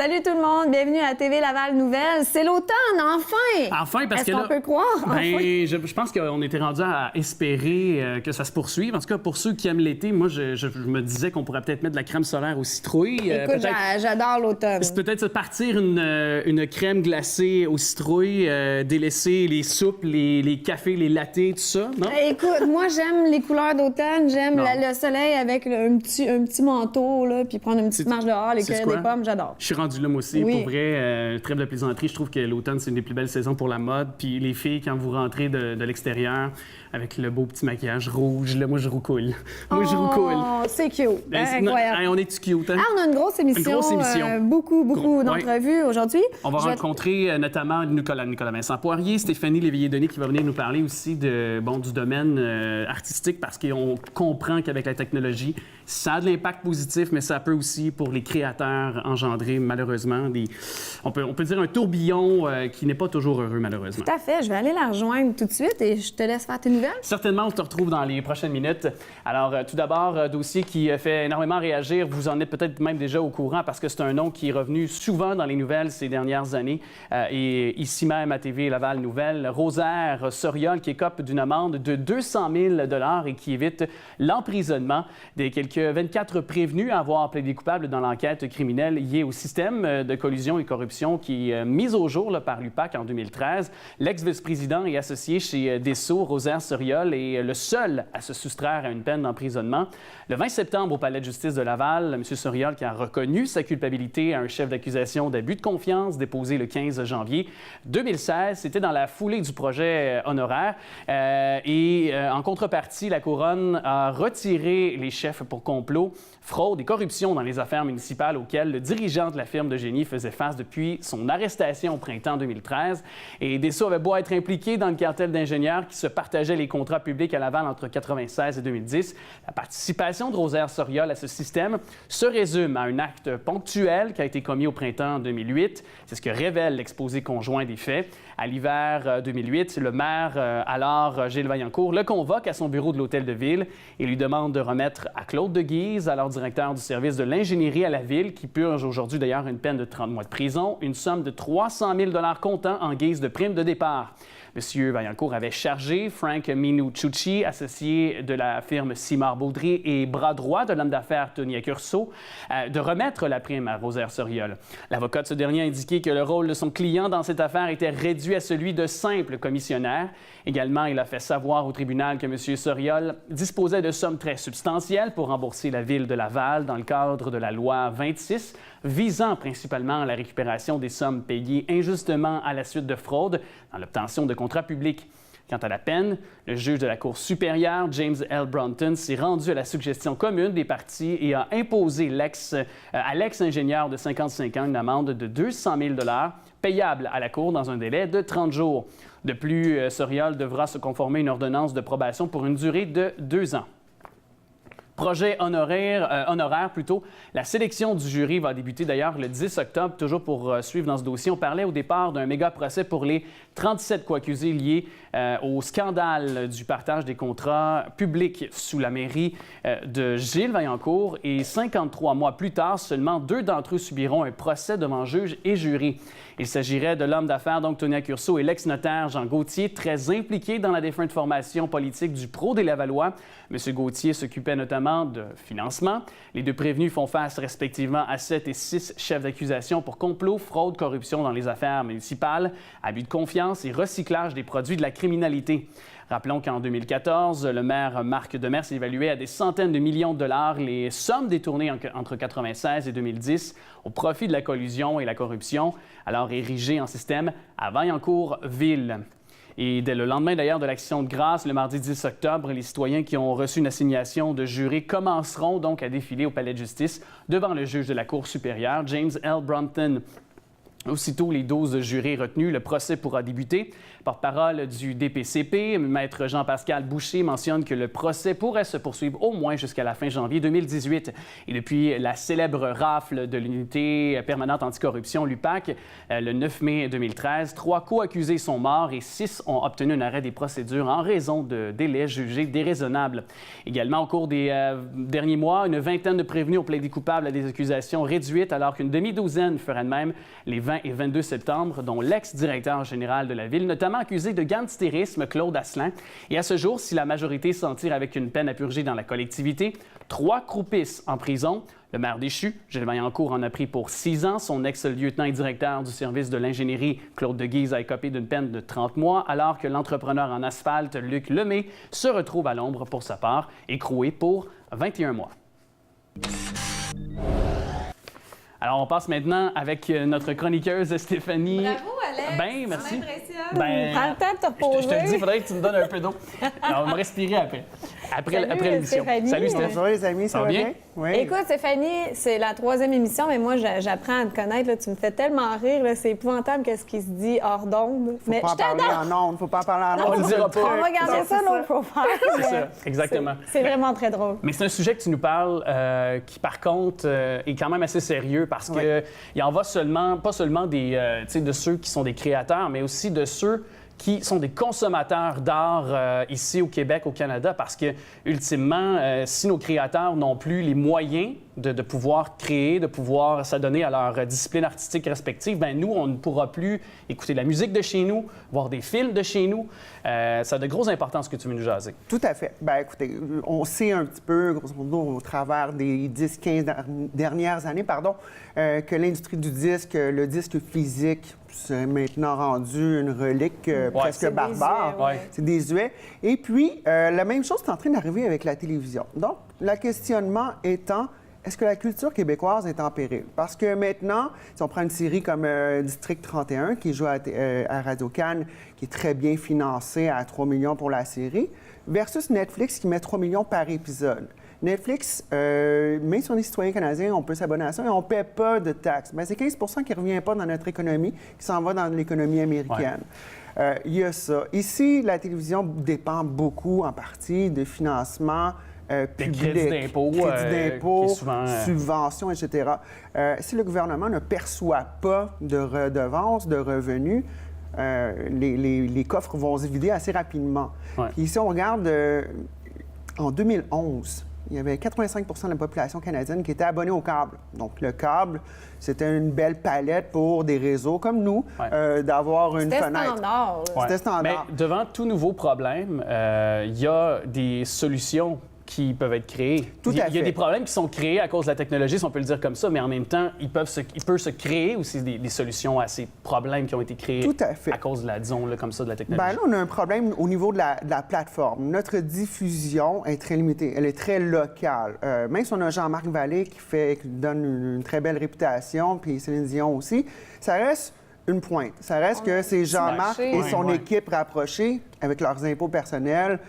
Salut tout le monde, bienvenue à TV Laval Nouvelles. C'est l'automne, enfin! Enfin, parce que Est-ce là... qu'on peut croire? Enfin. Je pense qu'on était rendu à espérer que ça se poursuive. En tout cas, pour ceux qui aiment l'été, moi, je me disais qu'on pourrait peut-être mettre de la crème solaire aux citrouilles. Écoute, j'adore l'automne. C'est peut-être se partir une crème glacée aux citrouilles, délaisser les soupes, les cafés, les lattés, tout ça, non? Écoute, moi, j'aime les couleurs d'automne. J'aime le soleil avec un petit manteau, là, puis prendre une petite marche dehors, les cueillir des pommes, j'adore. Je suis rendu là, moi aussi. Oui. Pour vrai, trêve de plaisanterie, je trouve que l'automne, c'est une des plus belles saisons pour la mode. Puis les filles, quand vous rentrez de l'extérieur avec le beau petit maquillage rouge, là, moi, je roucoule. Moi, je roucoule. Oh, c'est cute. Incroyable. On est-tu cute, hein? Ah, on a une grosse émission. Une grosse émission. Beaucoup d'entrevues aujourd'hui. On va rencontrer notamment Nicolas Vincent-Poirier, Stéphanie Léveillé-Denis qui va venir nous parler aussi du domaine artistique parce qu'on comprend qu'avec la technologie, ça a de l'impact positif, mais ça peut aussi, pour les créateurs, engendrer malheureusement on peut dire un tourbillon qui n'est pas toujours heureux, malheureusement. Tout à fait. Je vais aller la rejoindre tout de suite et je te laisse faire tes nouvelles. Certainement, on se retrouve dans les prochaines minutes. Alors, tout d'abord, dossier qui fait énormément réagir. Vous en êtes peut-être même déjà au courant parce que c'est un nom qui est revenu souvent dans les nouvelles ces dernières années. Et ici même à TV Laval Nouvelles, Rosaire Soriol qui écope d'une amende de 200 000 $ et qui évite l'emprisonnement des quelques 24 prévenus à avoir plaidé coupable dans l'enquête criminelle liée au système de collusion et corruption qui est mise au jour là, par l'UPAC en 2013. L'ex-vice-président et associé chez Dessau, Rosaire Soriol, est le seul à se soustraire à une peine d'emprisonnement. Le 20 septembre, au Palais de justice de Laval, M. Soriol qui a reconnu sa culpabilité à un chef d'accusation d'abus de confiance déposé le 15 janvier 2016. C'était dans la foulée du projet honoraire. En contrepartie, la Couronne a retiré les chefs pour complot, fraude et corruption dans les affaires municipales auxquelles le dirigeant de la firme de génie faisait face depuis son arrestation au printemps 2013. Et Dessau avait beau être impliqué dans le cartel d'ingénieurs qui se partageait les contrats publics à Laval entre 1996 et 2010. La participation de Rosaire Soriol à ce système se résume à un acte ponctuel qui a été commis au printemps 2008. C'est ce que révèle l'exposé conjoint des faits. À l'hiver 2008, le maire, alors Gilles Vaillancourt, le convoque à son bureau de l'Hôtel de Ville et lui demande de remettre à Claude Deguise, alors directeur du service de l'ingénierie à la Ville, qui purge aujourd'hui d'ailleurs une peine de 30 mois de prison, une somme de 300 000 $ comptant en guise de prime de départ. M. Vaillancourt avait chargé Frank Minucci, associé de la firme Simard-Baudry et bras droit de l'homme d'affaires Tony Accurso, de remettre la prime à Rosaire Soriol. L'avocat de ce dernier a indiqué que le rôle de son client dans cette affaire était réduit à celui de simple commissionnaire. Également, il a fait savoir au tribunal que M. Soriol disposait de sommes très substantielles pour rembourser la ville de Laval dans le cadre de la loi 26, visant principalement à la récupération des sommes payées injustement à la suite de fraude dans l'obtention de contrats publics. Quant à la peine, le juge de la Cour supérieure, James L. Brunton, s'est rendu à la suggestion commune des parties et a imposé à l'ex-ingénieur de 55 ans une amende de 200 000 $ payable à la Cour dans un délai de 30 jours. De plus, Soriol devra se conformer à une ordonnance de probation pour une durée de 2 ans. Projet honoraire, la sélection du jury va débuter d'ailleurs le 10 octobre, toujours pour suivre dans ce dossier. On parlait au départ d'un méga procès pour les 37 co-accusés liés au scandale du partage des contrats publics sous la mairie de Gilles Vaillancourt. Et 53 mois plus tard, seulement 2 d'entre eux subiront un procès devant juge et jury. Il s'agirait de l'homme d'affaires, donc Tony Accurso, et l'ex-notaire Jean Gauthier, très impliqué dans la défunte formation politique du Pro des Lavallois. M. Gauthier s'occupait notamment de financement. Les 2 prévenus font face respectivement à 7 et 6 chefs d'accusation pour complot, fraude, corruption dans les affaires municipales, abus de confiance et recyclage des produits de la criminalité. Rappelons qu'en 2014, le maire Marc Demers évaluait à des centaines de millions de dollars les sommes détournées entre 1996 et 2010 au profit de la collusion et la corruption, alors érigé en système à Vaillancourt-Ville. Et dès le lendemain d'ailleurs de l'Action de grâce, le mardi 10 octobre, les citoyens qui ont reçu une assignation de juré commenceront donc à défiler au Palais de justice devant le juge de la Cour supérieure, James L. Brunton. Aussitôt les 12 jurés retenus, le procès pourra débuter. Porte-parole du DPCP, Maître Jean-Pascal Boucher, mentionne que le procès pourrait se poursuivre au moins jusqu'à la fin janvier 2018. Et depuis la célèbre rafle de l'unité permanente anticorruption, l'UPAC, le 9 mai 2013, 3 co-accusés sont morts et 6 ont obtenu un arrêt des procédures en raison de délais jugés déraisonnables. Également, au cours des derniers mois, une vingtaine de prévenus ont plaidé coupables à des accusations réduites, alors qu'une demi-douzaine feraient de même les 20 et 22 septembre, dont l'ex-directeur général de la Ville, notamment accusé de gangstérisme, Claude Asselin. Et à ce jour, si la majorité s'en tire avec une peine à purger dans la collectivité, 3 croupissent en prison. Le maire déchu, Gilles Vaillancourt, en a pris pour 6 ans. Son ex-lieutenant et directeur du service de l'ingénierie, Claude Deguise, a écopé d'une peine de 30 mois, alors que l'entrepreneur en asphalte, Luc Lemay, se retrouve à l'ombre pour sa part, écroué pour 21 mois. Alors, on passe maintenant avec notre chroniqueuse Stéphanie. Bravo, Alex! Ben, merci. Prends le temps de te reposer. Je te le dis, il faudrait que tu me donnes un peu d'eau. Alors, on va me respirer après. Après l'émission. Stéphanie. Salut, Stéphanie. Bonjour les amis, ça va bien? Oui. Écoute, Stéphanie, c'est la 3e émission, mais moi, j'apprends à te connaître. Là. Tu me fais tellement rire. Là. C'est épouvantable qu'est-ce qui se dit hors d'onde. Faut pas en parler en ondes, faut pas en parler en ondes. On le dira pas. On va garder ça dans le profile. C'est ça, exactement. C'est vraiment très drôle. Mais c'est un sujet que tu nous parles qui, par contre, est quand même assez sérieux parce que il en va pas seulement de ceux qui sont des créateurs, mais aussi de ceux qui sont des consommateurs d'art ici au Québec, au Canada, parce que, ultimement, si nos créateurs n'ont plus les moyens de pouvoir créer, de pouvoir s'adonner à leur discipline artistique respective, bien, nous, on ne pourra plus écouter de la musique de chez nous, voir des films de chez nous. Ça a de grosses importances ce que tu veux nous jaser. Tout à fait. Bien, écoutez, on sait un petit peu, grosso modo, au travers des 10-15 dernières années, que l'industrie du disque, le disque physique, c'est maintenant rendu une relique presque barbare. Désuet, C'est désuet. Et puis, la même chose est en train d'arriver avec la télévision. Donc, le questionnement étant, est-ce que la culture québécoise est en péril? Parce que maintenant, si on prend une série comme District 31, qui joue à Radio-Cannes, qui est très bien financée à 3 millions pour la série, versus Netflix qui met 3 millions par épisode. Netflix, même si on est citoyen canadien, on peut s'abonner à ça et on ne paie pas de taxes. Mais c'est 15 qui ne revient pas dans notre économie, qui s'en va dans l'économie américaine. Il y a ça. Ici, la télévision dépend beaucoup, en partie, de financement public. Crédits d'impôt, Subventions, etc. Si le gouvernement ne perçoit pas de redevances, de revenus, les coffres vont se vider assez rapidement. Puis ici, on regarde, en 2011, il y avait 85 de la population canadienne qui était abonnée au câble. Donc, le câble, c'était une belle palette pour des réseaux comme nous d'avoir une fenêtre. C'était standard. Mais devant tout nouveau problème, il y a des solutions qui peuvent être créés. Tout à fait. Il y a des problèmes qui sont créés à cause de la technologie, si on peut le dire comme ça, mais en même temps, il peut se créer aussi des solutions à ces problèmes qui ont été créés Tout à fait. à cause de la, disons-le comme ça, de la technologie. Bien là, on a un problème au niveau de la plateforme. Notre diffusion est très limitée. Elle est très locale. Même si on a Jean-Marc Vallée qui donne une très belle réputation, puis Céline Dion aussi, ça reste une pointe. Ça reste que c'est Jean-Marc et son équipe rapprochée, avec leurs impôts personnels,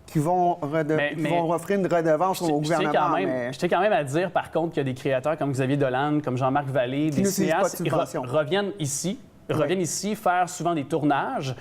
qui vont offrir une redevance au gouvernement. Je tiens quand même à dire, par contre, qu'il y a des créateurs comme Xavier Dolan, comme Jean-Marc Vallée, des cinéastes qui reviennent ici faire souvent des tournages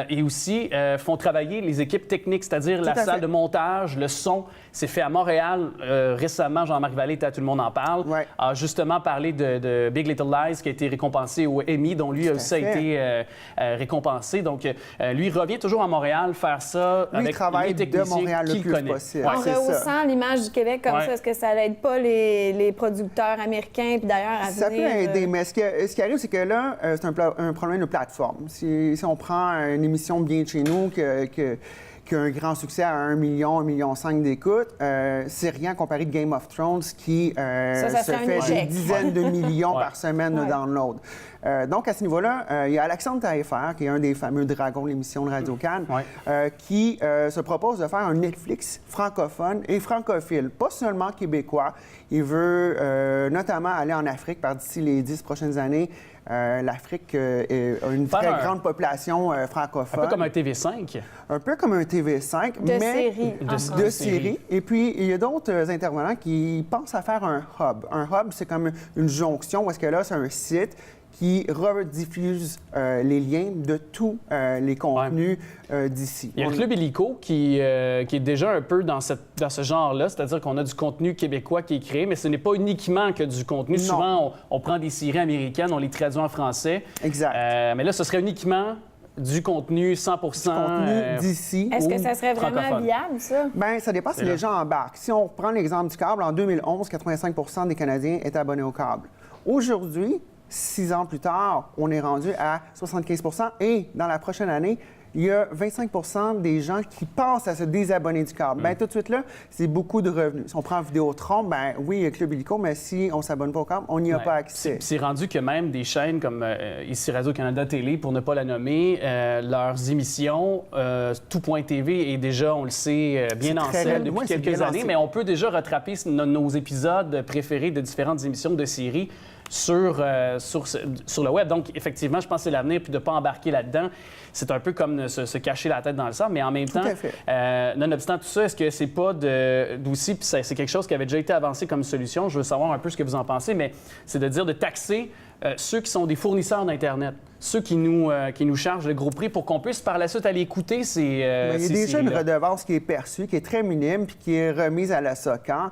et aussi font travailler les équipes techniques, c'est-à-dire la salle de montage, le son. C'est fait à Montréal. Récemment, Jean-Marc Vallée, Tout le monde en parle, a justement parlé de Big Little Lies qui a été récompensé au Emmy, dont lui aussi a été récompensé. Donc, lui, il revient toujours à Montréal faire ça avec les techniciens qu'il connaît. En rehaussant l'image du Québec comme ça, est-ce que ça n'aide pas les producteurs américains puis d'ailleurs à venir? Ça peut aider, mais ce qui arrive, c'est que là, c'est un problème de plateforme. Si on prend une émission bien de chez nous qui a un grand succès à 1 million, 1,5 million d'écoutes, c'est rien comparé de Game of Thrones qui se fait des dizaines de millions par semaine de download. Donc, à ce niveau-là, il y a Alexandre Taillefer, qui est un des fameux dragons de l'émission de Radio-Cannes, qui se propose de faire un Netflix francophone et francophile, pas seulement québécois. Il veut notamment aller en Afrique par d'ici les 10 prochaines années. L'Afrique a une très grande population francophone. Un peu comme un TV5. Un peu comme un TV5, mais de série. Et puis, il y a d'autres intervenants qui pensent à faire un hub. Un hub, c'est comme une jonction, où est-ce que là, c'est un site qui rediffuse les liens de tous les contenus d'ici. Il y a le Club Illico qui est déjà un peu dans ce genre-là, c'est-à-dire qu'on a du contenu québécois qui est créé, mais ce n'est pas uniquement que du contenu. Non. Souvent, on prend des séries américaines, on les traduit en français. Exact. Mais là, ce serait uniquement du contenu 100 contenu d'ici. Est-ce que ça serait vraiment francophone. viable, ça? Bien, ça dépend si les gens embarquent. Si on prend l'exemple du câble, en 2011, 85 des Canadiens étaient abonnés au câble. Aujourd'hui, 6 ans plus tard, on est rendu à 75 et dans la prochaine année, il y a 25 des gens qui pensent à se désabonner du câble. Bien, tout de suite là, c'est beaucoup de revenus. Si on prend Vidéotron, bien oui, il y a Club Illico, mais si on ne s'abonne pas au câble, on n'y a pas accès. C'est rendu que même des chaînes comme ici Radio-Canada Télé, pour ne pas la nommer, leurs émissions, Tout.tv est déjà, on le sait, bien en selle depuis quelques années, mais on peut déjà rattraper nos épisodes préférés de différentes émissions de séries sur le web. Donc, effectivement, je pense que c'est l'avenir, puis de ne pas embarquer là-dedans, c'est un peu comme se cacher la tête dans le sable, mais en même temps, nonobstant tout ça, est-ce que c'est pas d'aussi, puis c'est quelque chose qui avait déjà été avancé comme solution, je veux savoir un peu ce que vous en pensez, mais c'est de dire de taxer ceux qui sont des fournisseurs d'Internet, ceux qui nous chargent le gros prix pour qu'on puisse par la suite aller écouter ces il y a déjà une séries-là. redevance qui est perçue, qui est très minime, puis qui est remise à la SOCAN.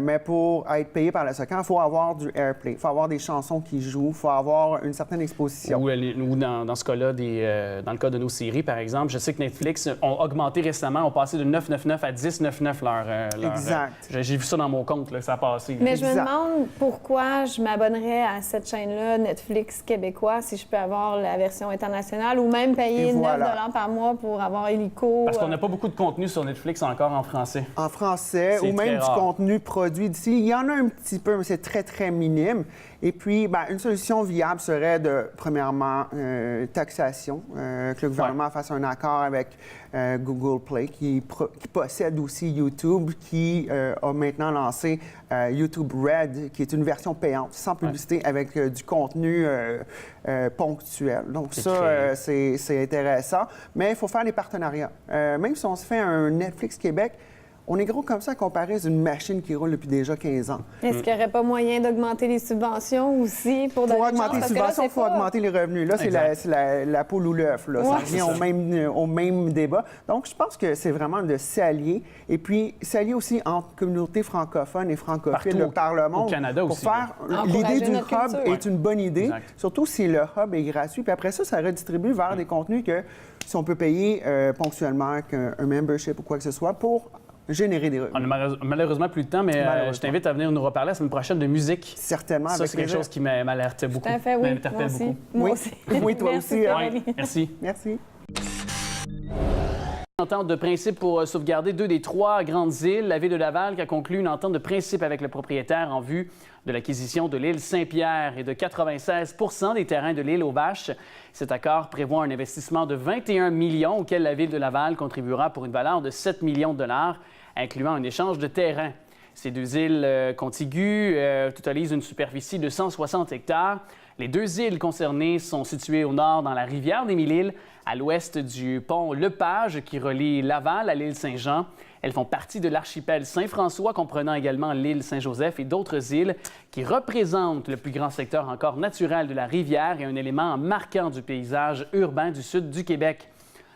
Mais pour être payé par la SOCAN, il faut avoir du airplay, il faut avoir des chansons qui jouent, il faut avoir une certaine exposition. Ou dans ce cas-là, dans le cas de nos séries, par exemple, je sais que Netflix ont augmenté récemment, ont passé de 9,99 à 10,99 leur Exact. J'ai vu ça dans mon compte, là, ça a passé. Mais je me demande pourquoi je m'abonnerais à cette chaîne-là, Netflix québécois, si je peux avoir la version internationale ou même payer 9 $ par mois pour avoir Illico. Parce qu'on n'a pas beaucoup de contenu sur Netflix encore en français. En français, ou même du contenu produit d'ici. Il y en a un petit peu, mais c'est très, très minime. Et puis, bien, une solution viable serait de, premièrement, taxation, que le gouvernement fasse un accord avec Google Play, qui possède aussi YouTube, qui a maintenant lancé YouTube Red, qui est une version payante, sans publicité, avec du contenu ponctuel. Donc ça, c'est intéressant. Mais il faut faire des partenariats. Même si on se fait un Netflix Québec, on est gros comme ça comparé à une machine qui roule depuis déjà 15 ans. Est-ce qu'il n'y aurait pas moyen d'augmenter les subventions aussi pour donner une chance? Augmenter les subventions, il faut augmenter les revenus. Là, c'est la poule ou l'œuf. Ouais, ça revient au même débat. Donc, je pense que c'est vraiment de s'allier. Et puis, s'allier aussi entre communautés francophones et francophiles par le monde. Au Canada pour aussi. Faire l'idée du hub est une bonne idée, surtout si le hub est gratuit. Puis après ça redistribue vers des contenus que, si on peut payer ponctuellement avec un membership ou quoi que ce soit, pour générer des revenus. On n'a malheureusement plus de temps, mais je t'invite à venir nous reparler la semaine prochaine de musique. Certainement. Ça, c'est quelque chose qui m'alerte beaucoup. Tout à fait, oui. M'interpelle beaucoup. Moi aussi. Oui, toi aussi. Oui, merci. Merci. Entente de principe pour sauvegarder 2 des 3 grandes îles. La Ville de Laval qui a conclu une entente de principe avec le propriétaire en vue de l'acquisition de l'île Saint-Pierre et de 96 % des terrains de l'île aux Vaches. Cet accord prévoit un investissement de 21 millions auquel la Ville de Laval contribuera pour une valeur de 7 millions de dollars, incluant un échange de terrains. Ces 2 îles contiguës totalisent une superficie de 160 hectares. Les 2 îles concernées sont situées au nord dans la rivière des Mille-Îles, à l'ouest du pont Lepage qui relie Laval à l'île Saint-Jean. Elles font partie de l'archipel Saint-François, comprenant également l'île Saint-Joseph et d'autres îles qui représentent le plus grand secteur encore naturel de la rivière et un élément marquant du paysage urbain du sud du Québec.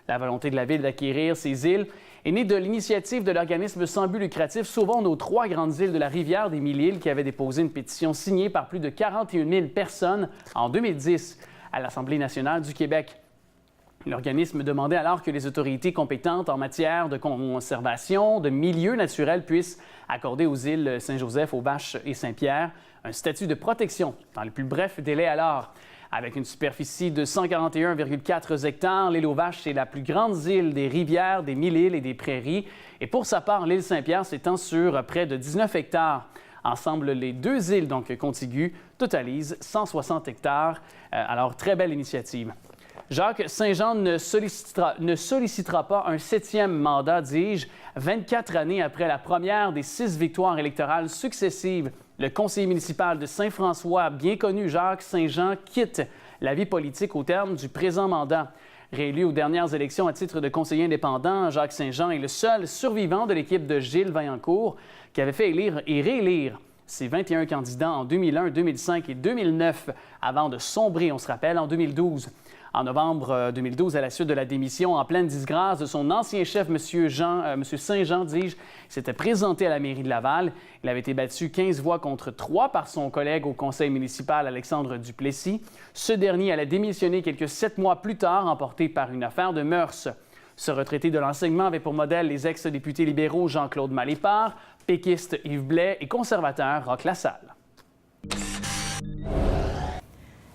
La volonté de la Ville d'acquérir ces îles est née de l'initiative de l'organisme sans but lucratif Sauvons nos 3 grandes îles de la rivière des Mille-Îles qui avait déposé une pétition signée par plus de 41 000 personnes en 2010 à l'Assemblée nationale du Québec. L'organisme demandait alors que les autorités compétentes en matière de conservation de milieux naturels puissent accorder aux îles Saint-Joseph, aux Vaches et Saint-Pierre un statut de protection dans le plus bref délai alors. Avec une superficie de 141,4 hectares, l'île aux Vaches est la plus grande île des rivières, des Mille-Îles et des prairies. Et pour sa part, l'île Saint-Pierre s'étend sur près de 19 hectares. Ensemble, les 2 îles donc contiguës totalisent 160 hectares. Alors, très belle initiative. Jacques Saint-Jean ne sollicitera pas un 7e mandat, dis-je, 24 années après la première des 6 victoires électorales successives. Le conseiller municipal de Saint-François, bien connu Jacques Saint-Jean, quitte la vie politique au terme du présent mandat. Réélu aux dernières élections à titre de conseiller indépendant, Jacques Saint-Jean est le seul survivant de l'équipe de Gilles Vaillancourt qui avait fait élire et réélire ses 21 candidats en 2001, 2005 et 2009, avant de sombrer, on se rappelle, en 2012. En novembre 2012, à la suite de la démission en pleine disgrâce de son ancien chef, M. Saint-Jean, dis-je, s'était présenté à la mairie de Laval. Il avait été battu 15 voix contre 3 par son collègue au conseil municipal, Alexandre Duplessis. Ce dernier allait démissionner quelques 7 mois plus tard, emporté par une affaire de mœurs. Ce retraité de l'enseignement avait pour modèle les ex-députés libéraux Jean-Claude Malépart, péquiste Yves Blais et conservateur Roch Lassalle.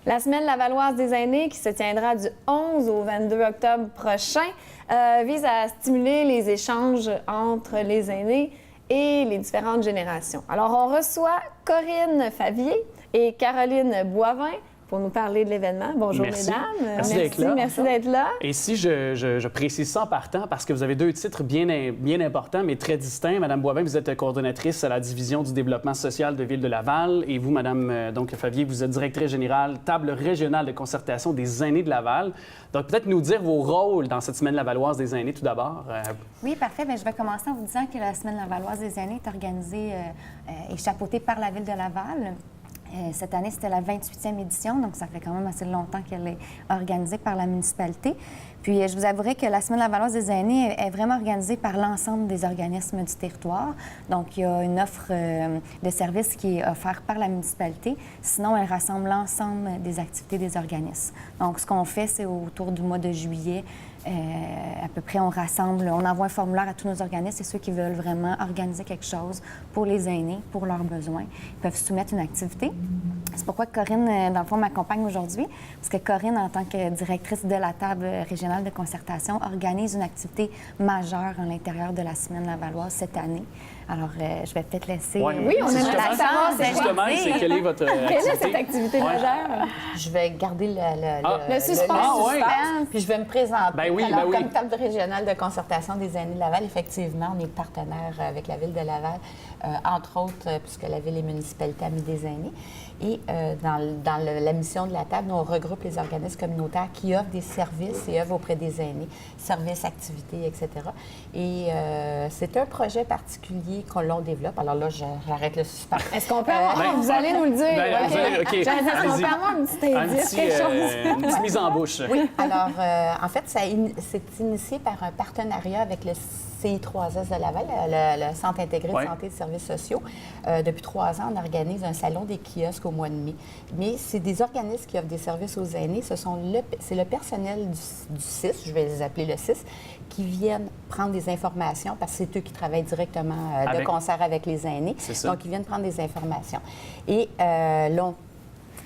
La semaine lavalloise des aînés, qui se tiendra du 11 au 22 octobre prochain, vise à stimuler les échanges entre les aînés et les différentes générations. Alors, on reçoit Corinne Favier et Caroline Boivin pour nous parler de l'événement. Bonjour, merci. Mesdames. Merci d'être là. Merci d'être là. Et si je précise ça en partant, parce que vous avez 2 titres bien importants, mais très distincts. Madame Boivin, vous êtes coordonnatrice à la division du développement social de Ville de Laval. Et vous, Madame Favier, vous êtes directrice générale, table régionale de concertation des aînés de Laval. Donc, peut-être nous dire vos rôles dans cette semaine lavalloise des aînés, tout d'abord. Oui, parfait. Bien, je vais commencer en vous disant que la semaine lavalloise des aînés est organisée et chapeautée par la Ville de Laval. Cette année, c'était la 28e édition, donc ça fait quand même assez longtemps qu'elle est organisée par la municipalité. Puis, je vous avouerai que la Semaine lavalloise des aînés est vraiment organisée par l'ensemble des organismes du territoire. Donc, il y a une offre de services qui est offerte par la municipalité. Sinon, elle rassemble l'ensemble des activités des organismes. Donc, ce qu'on fait, c'est autour du mois de juillet, à peu près, on envoie un formulaire à tous nos organismes et ceux qui veulent vraiment organiser quelque chose pour les aînés, pour leurs besoins, ils peuvent soumettre une activité. C'est pourquoi Corinne, dans le fond, m'accompagne aujourd'hui, parce que Corinne, en tant que directrice de la table régionale de concertation, organise une activité majeure à l'intérieur de la Semaine lavalloise cette année. Alors, je vais peut-être laisser... Oui, on aimerait savoir c'est quelle est votre activité? Quelle est cette activité majeure? Je vais garder le suspense. Puis je vais me présenter. Ben oui, Comme table régionale de concertation des aînés de Laval, effectivement, on est partenaire avec la Ville de Laval, entre autres, puisque la Ville est municipalité amie des aînés. Et dans la mission de la table, nous, on regroupe les organismes communautaires qui offrent des services et œuvrent auprès des aînés, services, activités, etc. Et c'est un projet particulier qu'on développe. Alors là, j'arrête le suspense. Est-ce qu'on peut avoir... Vous allez nous le dire. OK. Est-ce qu'on peut avoir un petit indice, quelque chose? Une petite mise en bouche. Oui. Alors, en fait, c'est initié par un partenariat avec le CI3S de Laval, le Centre intégré de santé et de services sociaux. Depuis 3 ans, on organise un salon des kiosques au mois de mai. Mais c'est des organismes qui offrent des services aux aînés. C'est le personnel du CIS, je vais les appeler le CIS, qui viennent prendre des informations, parce que c'est eux qui travaillent directement de concert avec les aînés. Donc, ils viennent prendre des informations. Et là,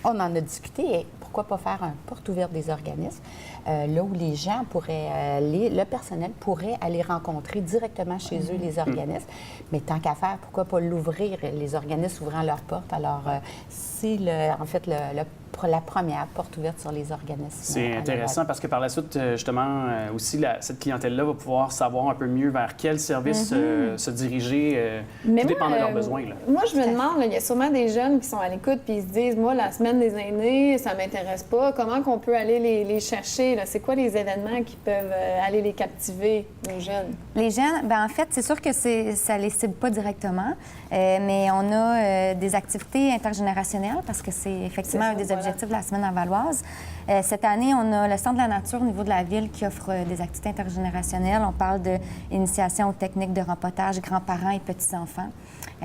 on en a discuté. Et pourquoi pas faire un porte ouverte des organismes, là où les gens pourraient le personnel pourrait aller rencontrer directement chez eux les organismes. Mais tant qu'à faire, pourquoi pas l'ouvrir, les organismes ouvrant leurs portes? Alors, c'est la première porte ouverte sur les organismes. C'est intéressant parce que par la suite, justement, aussi, cette clientèle-là va pouvoir savoir un peu mieux vers quel service se diriger, tout dépend de leurs besoins. Là. Moi, je me demande, il y a sûrement des jeunes qui sont à l'écoute puis ils se disent, moi, la semaine des aînés, ça m'intéresse pas. Comment qu'on peut aller les chercher? C'est quoi les événements qui peuvent aller les captiver, nos jeunes? Les jeunes, bien, en fait, c'est sûr que ça les cible pas directement, mais on a des activités intergénérationnelles parce que c'est effectivement un des objectifs de la semaine lavalloise. Cette année, on a le Centre de la nature au niveau de la ville qui offre des activités intergénérationnelles. On parle d'initiation aux techniques de rempotage grands-parents et petits-enfants.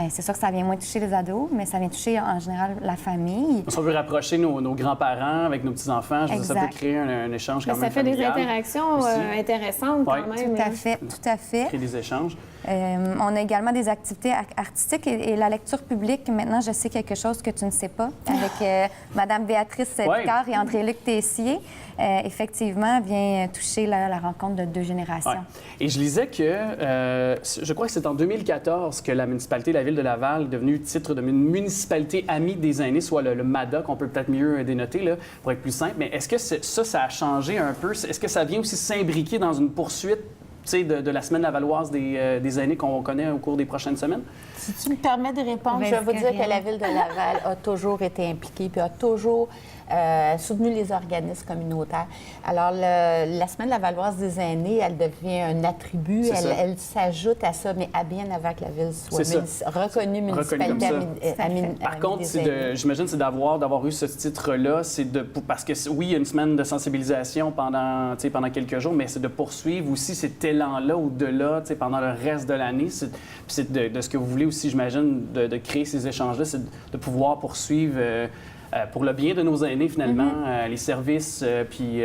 C'est sûr que ça vient moins toucher les ados, mais ça vient toucher en général la famille. Si on veut rapprocher nos grands-parents avec nos petits-enfants, ça peut créer un échange quand même familial. Ça fait des interactions intéressantes quand même. Tout à fait. Créer des échanges. On a également des activités artistiques et la lecture publique. Maintenant, je sais quelque chose que tu ne sais pas avec Mme Béatrice Picard et André-Luc Tessier. Effectivement, vient toucher la rencontre de 2 générations. Ouais. Et je lisais que, je crois que c'est en 2014 que la municipalité de la Ville de Laval est devenue titre de municipalité amie des aînés, soit le MADA, qu'on peut peut-être mieux dénoter là, pour être plus simple. Mais est-ce que ça a changé un peu? Est-ce que ça vient aussi s'imbriquer dans une poursuite de la semaine lavalloise des aînés qu'on connaît au cours des prochaines semaines? Si tu me permets de répondre, je vais vous dire que la Ville de Laval a toujours été impliquée puis a toujours soutenu les organismes communautaires. Alors, la Semaine de la Valoise des aînés, elle devient un attribut, elle s'ajoute à ça, mais à bien avant que la ville soit reconnue municipalité Par contre, j'imagine, c'est d'avoir eu ce titre-là, parce que oui, il y a une semaine de sensibilisation pendant quelques jours, mais c'est de poursuivre aussi cet élan-là au-delà, pendant le reste de l'année. C'est de ce que vous voulez aussi, j'imagine, de créer ces échanges-là, c'est de pouvoir poursuivre pour le bien de nos aînés, finalement, les services, puis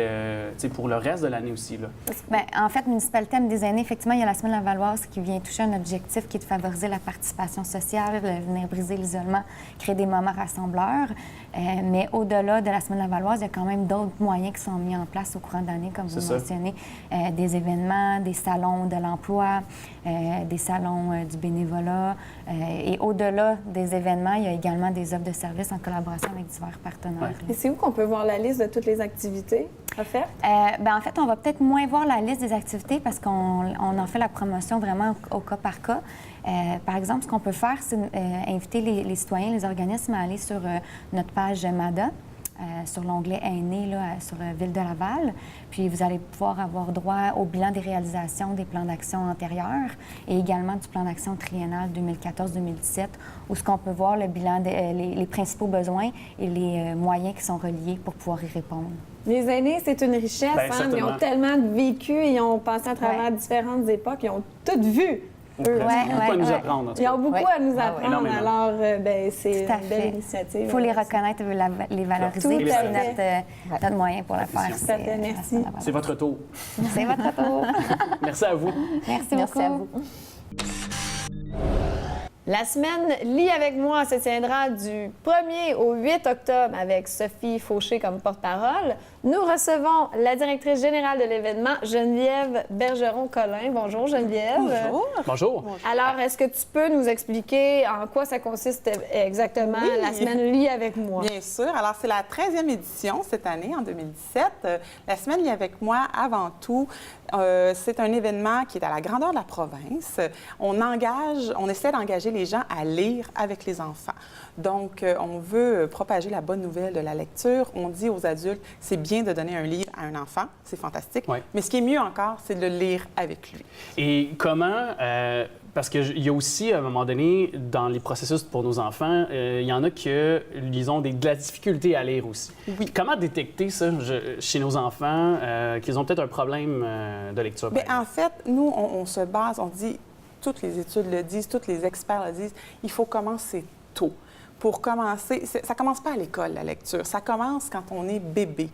pour le reste de l'année aussi. Là. Bien, en fait, Municipalité Amis des aînés, effectivement, il y a la Semaine de la Valoise qui vient toucher un objectif qui est de favoriser la participation sociale, venir briser l'isolement, créer des moments rassembleurs. Mais au-delà de la Semaine de la Valoise, il y a quand même d'autres moyens qui sont mis en place au courant de l'année, comme vous mentionnez, des événements, des salons de l'emploi, des salons du bénévolat. Et au-delà des événements, il y a également des offres de services en collaboration avec divers partenaires. Et c'est où qu'on peut voir la liste de toutes les activités offertes? Bien, en fait, on va peut-être moins voir la liste des activités parce qu'on en fait la promotion vraiment au cas par cas. Par exemple, ce qu'on peut faire, c'est inviter les citoyens, les organismes à aller sur notre page MADA, sur l'onglet Aînés, là, sur Ville de Laval. Puis vous allez pouvoir avoir droit au bilan des réalisations des plans d'action antérieurs et également du plan d'action triennal 2014-2017, où ce qu'on peut voir le bilan, les principaux besoins et les moyens qui sont reliés pour pouvoir y répondre. Les aînés, c'est une richesse. Ils ont tellement vécu, ils ont passé à travers différentes époques, ils ont tout vu. Ils ont beaucoup à nous apprendre. Ils ont beaucoup à nous apprendre. Alors, c'est une belle initiative. Il faut les reconnaître, les valoriser. C'est notre moyen pour le faire. Merci. C'est votre tour. C'est votre tour. Merci à vous. Merci beaucoup. À vous. La semaine Lis avec moi se tiendra du 1er au 8 octobre avec Sophie Fauché comme porte-parole. Nous recevons la directrice générale de l'événement, Geneviève Bergeron-Collin. Bonjour, Geneviève. Bonjour. Bonjour. Alors, est-ce que tu peux nous expliquer en quoi ça consiste exactement, la semaine Lis avec moi? Bien sûr. Alors, c'est la 13e édition cette année, en 2017. La semaine Lis avec moi, avant tout, c'est un événement qui est à la grandeur de la province. On essaie d'engager les gens à lire avec les enfants. Donc, on veut propager la bonne nouvelle de la lecture. On dit aux adultes, c'est bien de donner un livre à un enfant, c'est fantastique. Oui. Mais ce qui est mieux encore, c'est de le lire avec lui. Et comment... parce qu'il y a aussi, à un moment donné, dans les processus pour nos enfants, il y en a ils ont de la difficulté à lire aussi. Oui. Comment détecter ça chez nos enfants, qu'ils ont peut-être un problème de lecture? Bien, en fait, nous, on se base, on dit, toutes les études le disent, tous les experts le disent, il faut commencer tôt. Pour commencer, ça commence pas à l'école, la lecture. Ça commence quand on est bébé.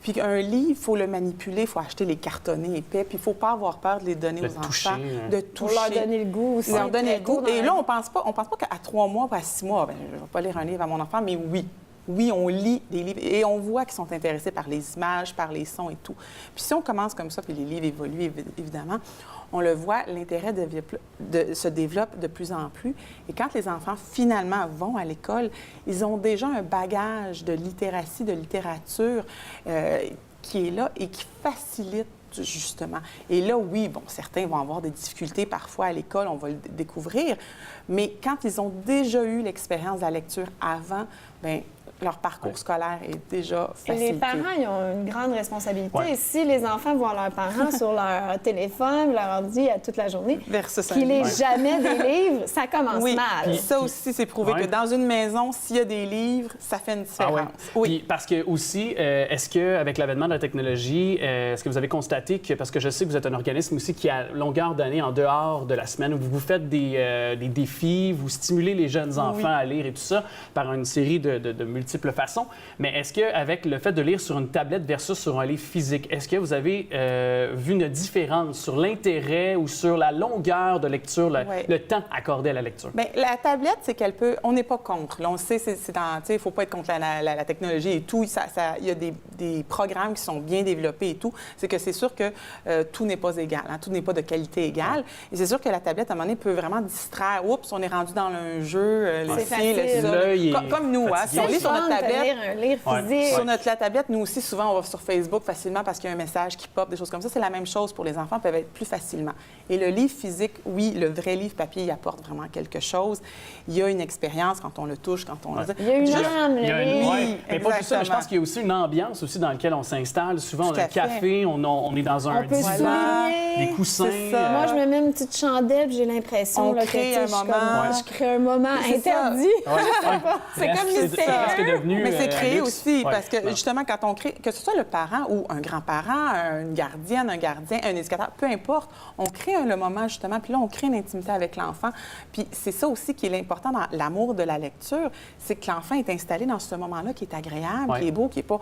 Puis un livre, il faut le manipuler, il faut acheter les cartonnets épais, puis il ne faut pas avoir peur de les donner aux enfants. De toucher. Pour leur donner le goût aussi. Leur donner le goût. Et là, on pense pas qu'à 3 mois ou à 6 mois, je ne vais pas lire un livre à mon enfant, mais oui. Oui, on lit des livres et on voit qu'ils sont intéressés par les images, par les sons et tout. Puis si on commence comme ça, puis les livres évoluent, évidemment, on le voit, l'intérêt se développe de plus en plus. Et quand les enfants, finalement, vont à l'école, ils ont déjà un bagage de littératie, de littérature qui est là et qui facilite justement. Et là, oui, bon, certains vont avoir des difficultés parfois à l'école, on va le découvrir, mais quand ils ont déjà eu l'expérience de la lecture avant, bien, leur parcours scolaire est déjà facilité. Et les parents, ils ont une grande responsabilité. Ouais. Si les enfants voient leurs parents sur leur téléphone, leur ordi toute la journée, qu'ils n'aient jamais des livres, ça commence mal. Puis ça aussi, c'est prouvé que dans une maison, s'il y a des livres, ça fait une différence. Oui. Puis parce que aussi, est-ce qu'avec l'avènement de la technologie, est-ce que vous avez constaté que, parce que je sais que vous êtes un organisme aussi qui, à longueur d'année, en dehors de la semaine, où vous faites des défis, vous stimulez les jeunes enfants à lire et tout ça, par une série de multiples façons. Mais est-ce qu'avec le fait de lire sur une tablette versus sur un livre physique, est-ce que vous avez vu une différence sur l'intérêt ou sur la longueur de lecture, le temps accordé à la lecture? Bien, la tablette, c'est qu'elle peut... On n'est pas contre. Là, on sait, il ne faut pas être contre la technologie et tout. Il y a des programmes qui sont bien développés et tout. C'est que c'est sûr que tout n'est pas égal. Hein, tout n'est pas de qualité égale. Et c'est sûr que la tablette, à un moment donné, peut vraiment distraire. Oups, on est rendu dans un jeu, c'est facile. comme nous. Hein, si on lit sur notre tablette. lire un livre Ouais. physique. Sur la tablette, nous aussi, souvent, on va sur Facebook facilement parce qu'il y a un message qui pop, des choses comme ça. C'est la même chose pour les enfants, peuvent être plus facilement. Et le livre physique, oui, le vrai livre papier, il apporte vraiment quelque chose. Il y a une expérience quand on le touche, quand on le... Il y a une âme, Il y a le une- livre. ouais. Mais pas juste ça, mais je exactement. pense qu'il y a aussi une ambiance aussi dans laquelle on s'installe. Souvent, on Tout a à le café, on est dans un On peut divan, souligner. des coussins. C'est ça. Moi, je me mets une petite chandelle, puis j'ai l'impression On là, que crée tu sais, un je suis moment. comme, Ouais. je crée un moment C'est ça. interdit. C'est comme presque devenu. Mais c'est créé luxe. aussi, Ouais. parce que Non. justement, quand on crée, que ce soit le parent ou un grand-parent, une gardienne, un gardien, un éducateur, peu importe, on crée le moment justement, puis là, on crée une intimité avec l'enfant. Puis c'est ça aussi qui est important dans l'amour de la lecture, c'est que l'enfant est installé dans ce moment-là qui est agréable, Ouais. qui est beau, qui n'est pas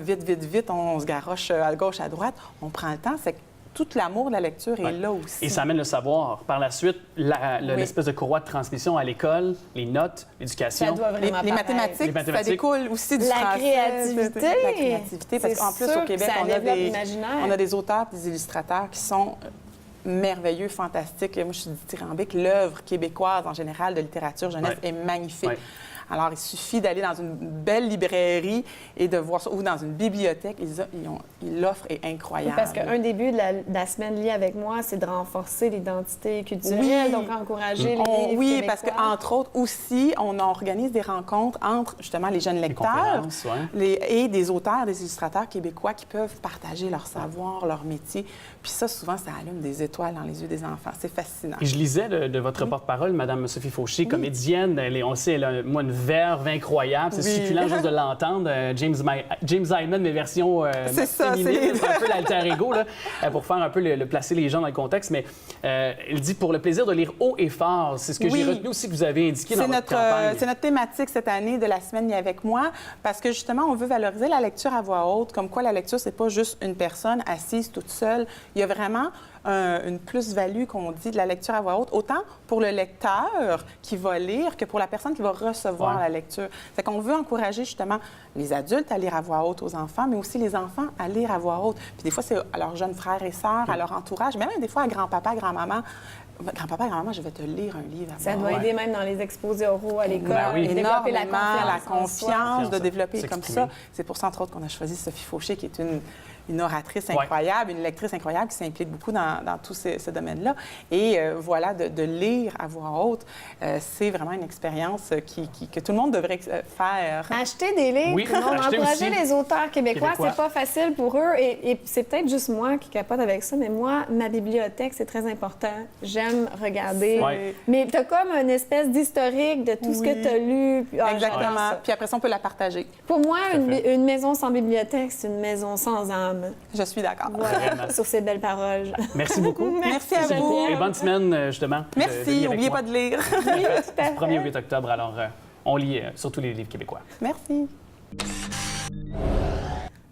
vite, vite, vite, on se garoche à gauche, à droite. On prend le temps, c'est que tout l'amour de la lecture Ouais. est là aussi. Et ça amène le savoir. Par la suite, l'espèce de courroie de transmission à l'école, les notes, l'éducation. Ça doit Les, vraiment les paraître. mathématiques, Les mathématiques. ça découle aussi du La français. créativité. La créativité, parce C'est qu'en plus, sûr au que Québec, ça on a, développe l'imaginaire. on a des auteurs des illustrateurs qui sont merveilleux, fantastiques. Moi, je suis dithyrambique. L'œuvre québécoise, en général, de littérature jeunesse Ouais. est magnifique. Ouais. Alors, il suffit d'aller dans une belle librairie et de voir ça, ou dans une bibliothèque. L'offre est incroyable. Parce qu'un des buts de la semaine liée avec moi, c'est de renforcer l'identité culturelle, Oui. donc encourager les livres Oui, parce québécois. qu'entre autres aussi, on organise des rencontres entre justement les jeunes lecteurs conférences, ouais. et des auteurs, des illustrateurs québécois qui peuvent partager leur savoir, leur métier. Puis ça, souvent, ça allume des étoiles dans les yeux des enfants. C'est fascinant. Et je lisais de votre porte-parole, Mme Sophie Fauché, comédienne. On le sait, elle a moi, une verve incroyable. C'est Oui. succulent juste de l'entendre. James Hyman, mais version C'est ça, féminine, c'est- un peu l'alter ego, là, pour faire un peu placer les gens dans le contexte. Mais elle dit pour le plaisir de lire haut et fort. C'est ce que Oui. j'ai retenu aussi que vous avez indiqué dans C'est votre campagne. c'est notre thématique cette année de la semaine Ni avec moi, parce que justement, on veut valoriser la lecture à voix haute, comme quoi la lecture, c'est pas juste une personne assise toute seule. Il y a vraiment une plus-value qu'on dit de la lecture à voix haute, autant pour le lecteur qui va lire que pour la personne qui va recevoir Ouais. la lecture. Fait qu'on veut encourager justement les adultes à lire à voix haute aux enfants, mais aussi les enfants à lire à voix haute. Puis des fois, c'est à leurs jeunes frères et sœurs, à leur entourage, même des fois à grand-papa, grand-maman. Grand-papa, grand-maman, je vais te lire un livre à Ça voix doit haute. aider même dans les exposés oraux à l'école, Ben oui. de développer la Énormément, confiance. la en soi. confiance, de développer comme S'exprimer. ça. C'est pour ça, entre autres, qu'on a choisi Sophie Fauché, qui est une oratrice Ouais. incroyable, une lectrice incroyable qui s'implique beaucoup dans tout ce domaine-là. Et voilà, de lire à voix haute, c'est vraiment une expérience que tout le monde devrait faire. Acheter des livres, Oui, tout le monde. acheter Encourager aussi. les auteurs québécois, Québécois. c'est pas facile pour eux. Et c'est peut-être juste moi qui capote avec ça, mais moi, ma bibliothèque, c'est très important. J'aime regarder. Ouais. Mais t'as comme une espèce d'historique de tout ce que Oui. t'as lu. Puis, j'adore Exactement. ça. Puis après ça, on peut la partager. Pour moi, à fait. une maison sans bibliothèque, c'est une maison sans âme. Je suis d'accord. Voilà, Vraiment. sur ces belles paroles. Merci beaucoup. Merci à vous. Et bonne semaine, justement. de Merci. Lire avec N'oubliez moi. pas de lire. Tout à Du 1er au fait. 8 octobre, alors on lit surtout les livres québécois. Merci.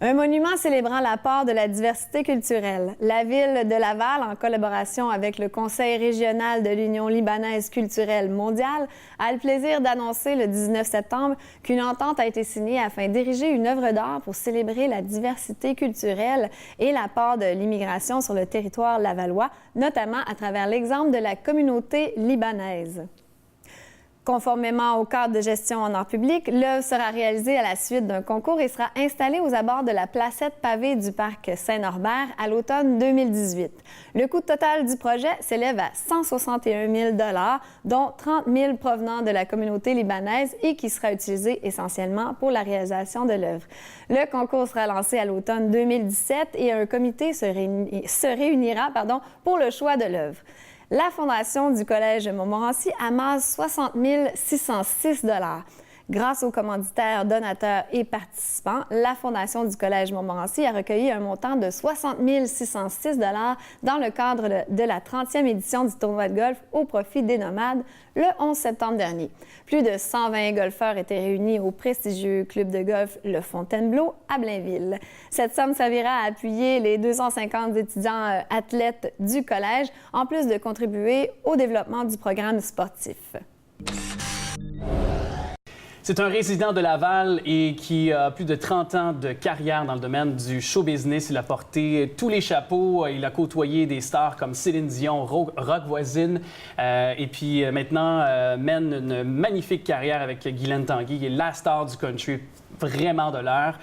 Un monument célébrant l'apport de la diversité culturelle. La Ville de Laval, en collaboration avec le Conseil régional de l'Union libanaise culturelle mondiale, a le plaisir d'annoncer le 19 septembre qu'une entente a été signée afin d'ériger une œuvre d'art pour célébrer la diversité culturelle et l'apport de l'immigration sur le territoire lavallois, notamment à travers l'exemple de la communauté libanaise. Conformément au cadre de gestion en art public, l'œuvre sera réalisée à la suite d'un concours et sera installée aux abords de la placette pavée du parc Saint-Norbert à l'automne 2018. Le coût total du projet s'élève à 161 000 $, dont 30 000 provenant de la communauté libanaise et qui sera utilisé essentiellement pour la réalisation de l'œuvre. Le concours sera lancé à l'automne 2017 et un comité se réunira pour le choix de l'œuvre. La Fondation du Collège Montmorency amasse 60 606 $. Grâce aux commanditaires, donateurs et participants, la Fondation du Collège Montmorency a recueilli un montant de 60 606 $ dans le cadre de la 30e édition du tournoi de golf au profit des nomades le 11 septembre dernier. Plus de 120 golfeurs étaient réunis au prestigieux club de golf Le Fontainebleau à Blainville. Cette somme servira à appuyer les 250 étudiants athlètes du collège, en plus de contribuer au développement du programme sportif. C'est un résident de Laval et qui a plus de 30 ans de carrière dans le domaine du show business. Il a porté tous les chapeaux. Il a côtoyé des stars comme Céline Dion, Rock Voisine. Et puis maintenant, mène une magnifique carrière avec Guylaine Tanguy, qui est la star du country vraiment de l'heure.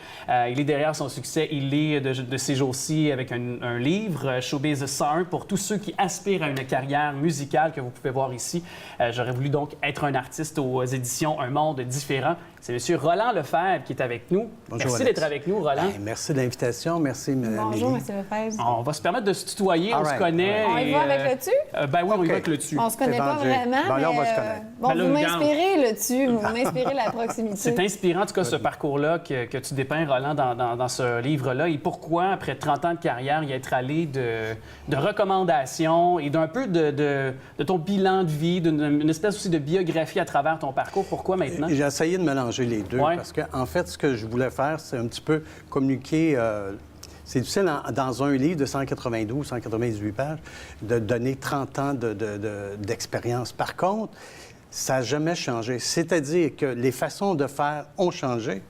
Il est derrière son succès. Il est de ces jours-ci avec un livre, Showbiz 101, pour tous ceux qui aspirent à une carrière musicale que vous pouvez voir ici. J'aurais voulu donc être un artiste aux éditions Un Monde différent. C'est M. Roland Lefebvre qui est avec nous. Bonjour, merci Alex. d'être avec nous, Roland. Bien, merci de l'invitation. Merci, Bonjour, Amélie. M. Lefebvre. On va se permettre de se tutoyer, on All right, se connaît. On y et, va avec le tu? Ben oui, on y va OK. avec le tu. On se connaît C'est pas vendu. vraiment, Bon, là, on va mais, se connaître. bon, Ben là, vous regarde. m'inspirez le tu, vous m'inspirez la proximité. C'est inspirant, en tout cas, ce parcours-là que tu dépeins, Roland, dans ce livre-là. Et pourquoi, après 30 ans de carrière, y être allé de recommandations et d'un peu de ton bilan de vie, d'une espèce aussi de biographie à travers ton parcours? Pourquoi maintenant? J'ai essayé de mélanger les deux Ouais. parce que, en fait, ce que je voulais faire, c'est un petit peu communiquer. C'est difficile dans un livre de 192, 198 pages de donner 30 ans d'expérience. Par contre, ça n'a jamais changé. C'est-à-dire que les façons de faire ont changé,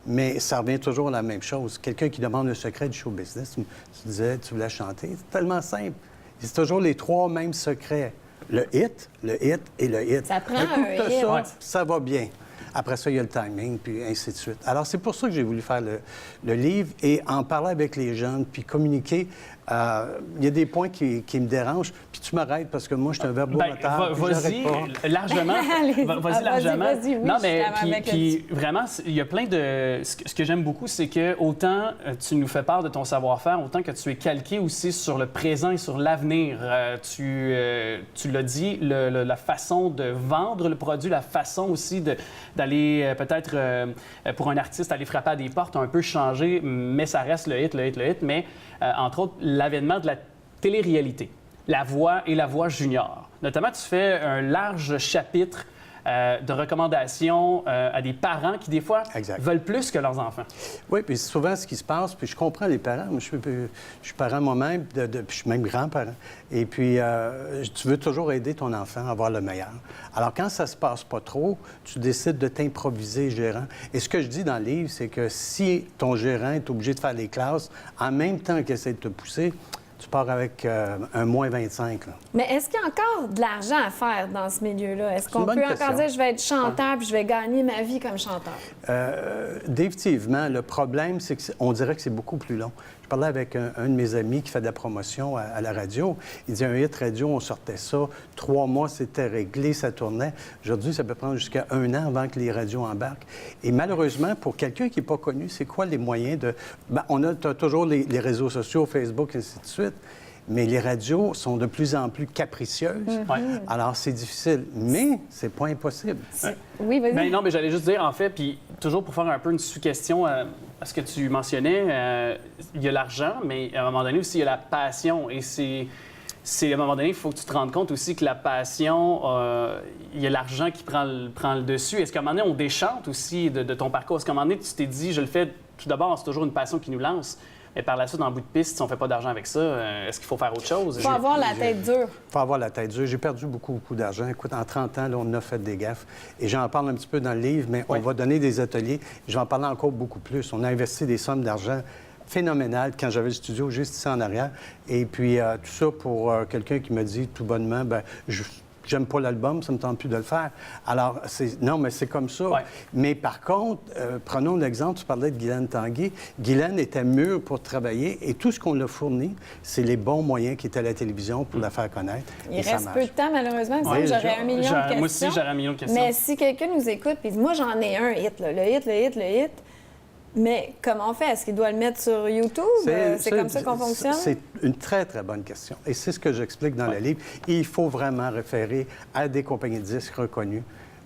mais ça revient toujours à la même chose. Quelqu'un qui demande le secret du show business, tu disais, tu voulais chanter, c'est tellement simple. C'est toujours les trois mêmes secrets. Le hit et le hit. Ça prend coup que un t'as hit. ça, Ouais. ça va bien. Après ça, il y a le timing, puis ainsi de suite. Alors, c'est pour ça que j'ai voulu faire le livre et en parler avec les jeunes, puis communiquer. Il y a des points qui me dérangent, puis tu m'arrêtes parce que moi, je suis un verbomoteur. puis Vas-y, j'arrête pas. largement. Vas-y, largement. Vas-y, oui, non, je mais suis avec puis vraiment, il y a plein de... Ce que j'aime beaucoup, c'est que autant tu nous fais part de ton savoir-faire, autant que tu es calqué aussi sur le présent et sur l'avenir. Tu l'as dit, la façon de vendre le produit, la façon aussi d'aller peut-être, pour un artiste, aller frapper à des portes a un peu changé, mais ça reste le hit. Mais, entre autres, l'avènement de la télé-réalité, La Voix et La Voix junior. Notamment, tu fais un large chapitre de recommandations à des parents qui, des fois, Exact. veulent plus que leurs enfants. Oui, puis c'est souvent ce qui se passe, puis je comprends les parents. Moi, je suis parent moi-même, puis je suis même grand-parent. Et puis, tu veux toujours aider ton enfant à avoir le meilleur. Alors, quand ça se passe pas trop, tu décides de t'improviser gérant. Et ce que je dis dans le livre, c'est que si ton gérant est obligé de faire les classes en même temps qu'il essaie de te pousser, tu pars avec un moins 25. Là. Mais est-ce qu'il y a encore de l'argent à faire dans ce milieu-là? Est-ce qu'on une peut bonne encore question. dire je vais être chanteur puis je vais gagner ma vie comme chanteur? Définitivement, le problème, c'est qu'on dirait que c'est beaucoup plus long. Je parlais avec un de mes amis qui fait de la promotion à la radio. Il dit un hit radio, on sortait ça. 3 mois, c'était réglé, ça tournait. Aujourd'hui, ça peut prendre jusqu'à 1 an avant que les radios embarquent. Et malheureusement, pour quelqu'un qui n'est pas connu, c'est quoi les moyens de... Bien, t'as toujours les réseaux sociaux, Facebook, et ainsi de suite. Mais les radios sont de plus en plus capricieuses. Ouais. Alors, c'est difficile. Mais c'est pas impossible. Oui, vas-y. Ben non, mais j'allais juste dire, en fait, puis toujours pour faire un peu une sous-question à ce que tu mentionnais, il y a l'argent, mais à un moment donné aussi, il y a la passion. Et c'est à un moment donné, il faut que tu te rendes compte aussi que la passion, il y a l'argent qui prend le dessus. Est-ce qu'à un moment donné, on déchante aussi de ton parcours? Est-ce qu'à un moment donné, tu t'es dit, je le fais, tout d'abord, c'est toujours une passion qui nous lance. Mais par la suite, en bout de piste, si on ne fait pas d'argent avec ça, est-ce qu'il faut faire autre chose? Il faut avoir la tête dure. Il faut avoir la tête dure. J'ai perdu beaucoup d'argent. Écoute, en 30 ans, là, on a fait des gaffes. Et j'en parle un petit peu dans le livre, mais Oui. on va donner des ateliers. Je vais en parler encore beaucoup plus. On a investi des sommes d'argent phénoménales quand j'avais le studio juste ici en arrière. Et puis, tout ça pour quelqu'un qui me dit tout bonnement, ben j'aime pas l'album, ça me tente plus de le faire. Alors, non, mais c'est comme ça. Ouais. Mais par contre, prenons l'exemple, tu parlais de Guylaine Tanguy. Guylaine était mûre pour travailler et tout ce qu'on l'a fourni, c'est les bons moyens qui étaient à la télévision pour la faire connaître. Il Et ça reste marche. peu de temps, malheureusement. Il me semble Oui, que j'aurais un million de questions. Moi aussi, j'aurais un million de questions. Mais si quelqu'un nous écoute et dit, moi, j'en ai un hit, là, le hit, mais comment on fait? Est-ce qu'il doit le mettre sur YouTube? C'est comme ça qu'on fonctionne? C'est une très, très bonne question. Et c'est ce que j'explique dans le livre. Il faut vraiment référer à des compagnies de disques reconnues.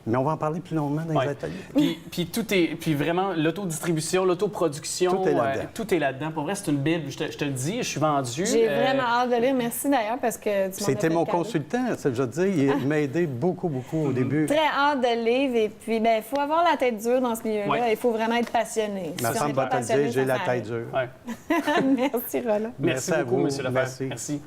Mais on va en parler plus longuement dans les Ouais. ateliers. Puis vraiment, l'autodistribution, l'autoproduction, Tout est là-dedans. tout est là-dedans. Pour vrai, c'est une bible. Je te le dis, je suis vendu. J'ai vraiment hâte de lire. Merci d'ailleurs parce que tu m'en as C'était fait mon cadeau. consultant, ça, je veux dire. Il m'a aidé beaucoup au début. Très hâte de lire. Et puis, il faut avoir la tête dure dans ce milieu-là. Ouais. Il faut vraiment être passionné. Ma Si on femme n'est va pas te le dire, passionné, j'ai ça la s'arrête. tête dure. Ouais. Merci, Roland. Merci à beaucoup, vous. M. Lefebvre. Merci. Merci.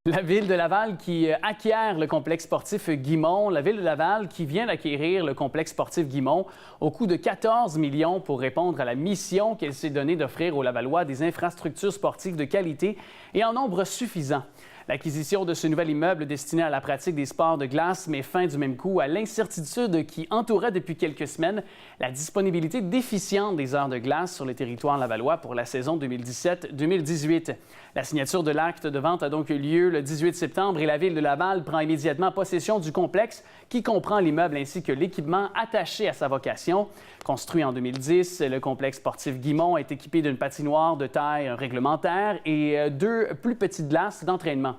La Ville de Laval qui acquiert le complexe sportif Guimont. La Ville de Laval qui vient d'acquérir le complexe sportif Guimont au coût de 14 millions pour répondre à la mission qu'elle s'est donnée d'offrir aux Lavallois des infrastructures sportives de qualité et en nombre suffisant. L'acquisition de ce nouvel immeuble destiné à la pratique des sports de glace met fin du même coup à l'incertitude qui entourait depuis quelques semaines la disponibilité déficiente des heures de glace sur le territoire lavallois pour la saison 2017-2018. La signature de l'acte de vente a donc eu lieu le 18 septembre et la Ville de Laval prend immédiatement possession du complexe qui comprend l'immeuble ainsi que l'équipement attaché à sa vocation. Construit en 2010, le complexe sportif Guimont est équipé d'une patinoire de taille réglementaire et 2 plus petites glaces d'entraînement.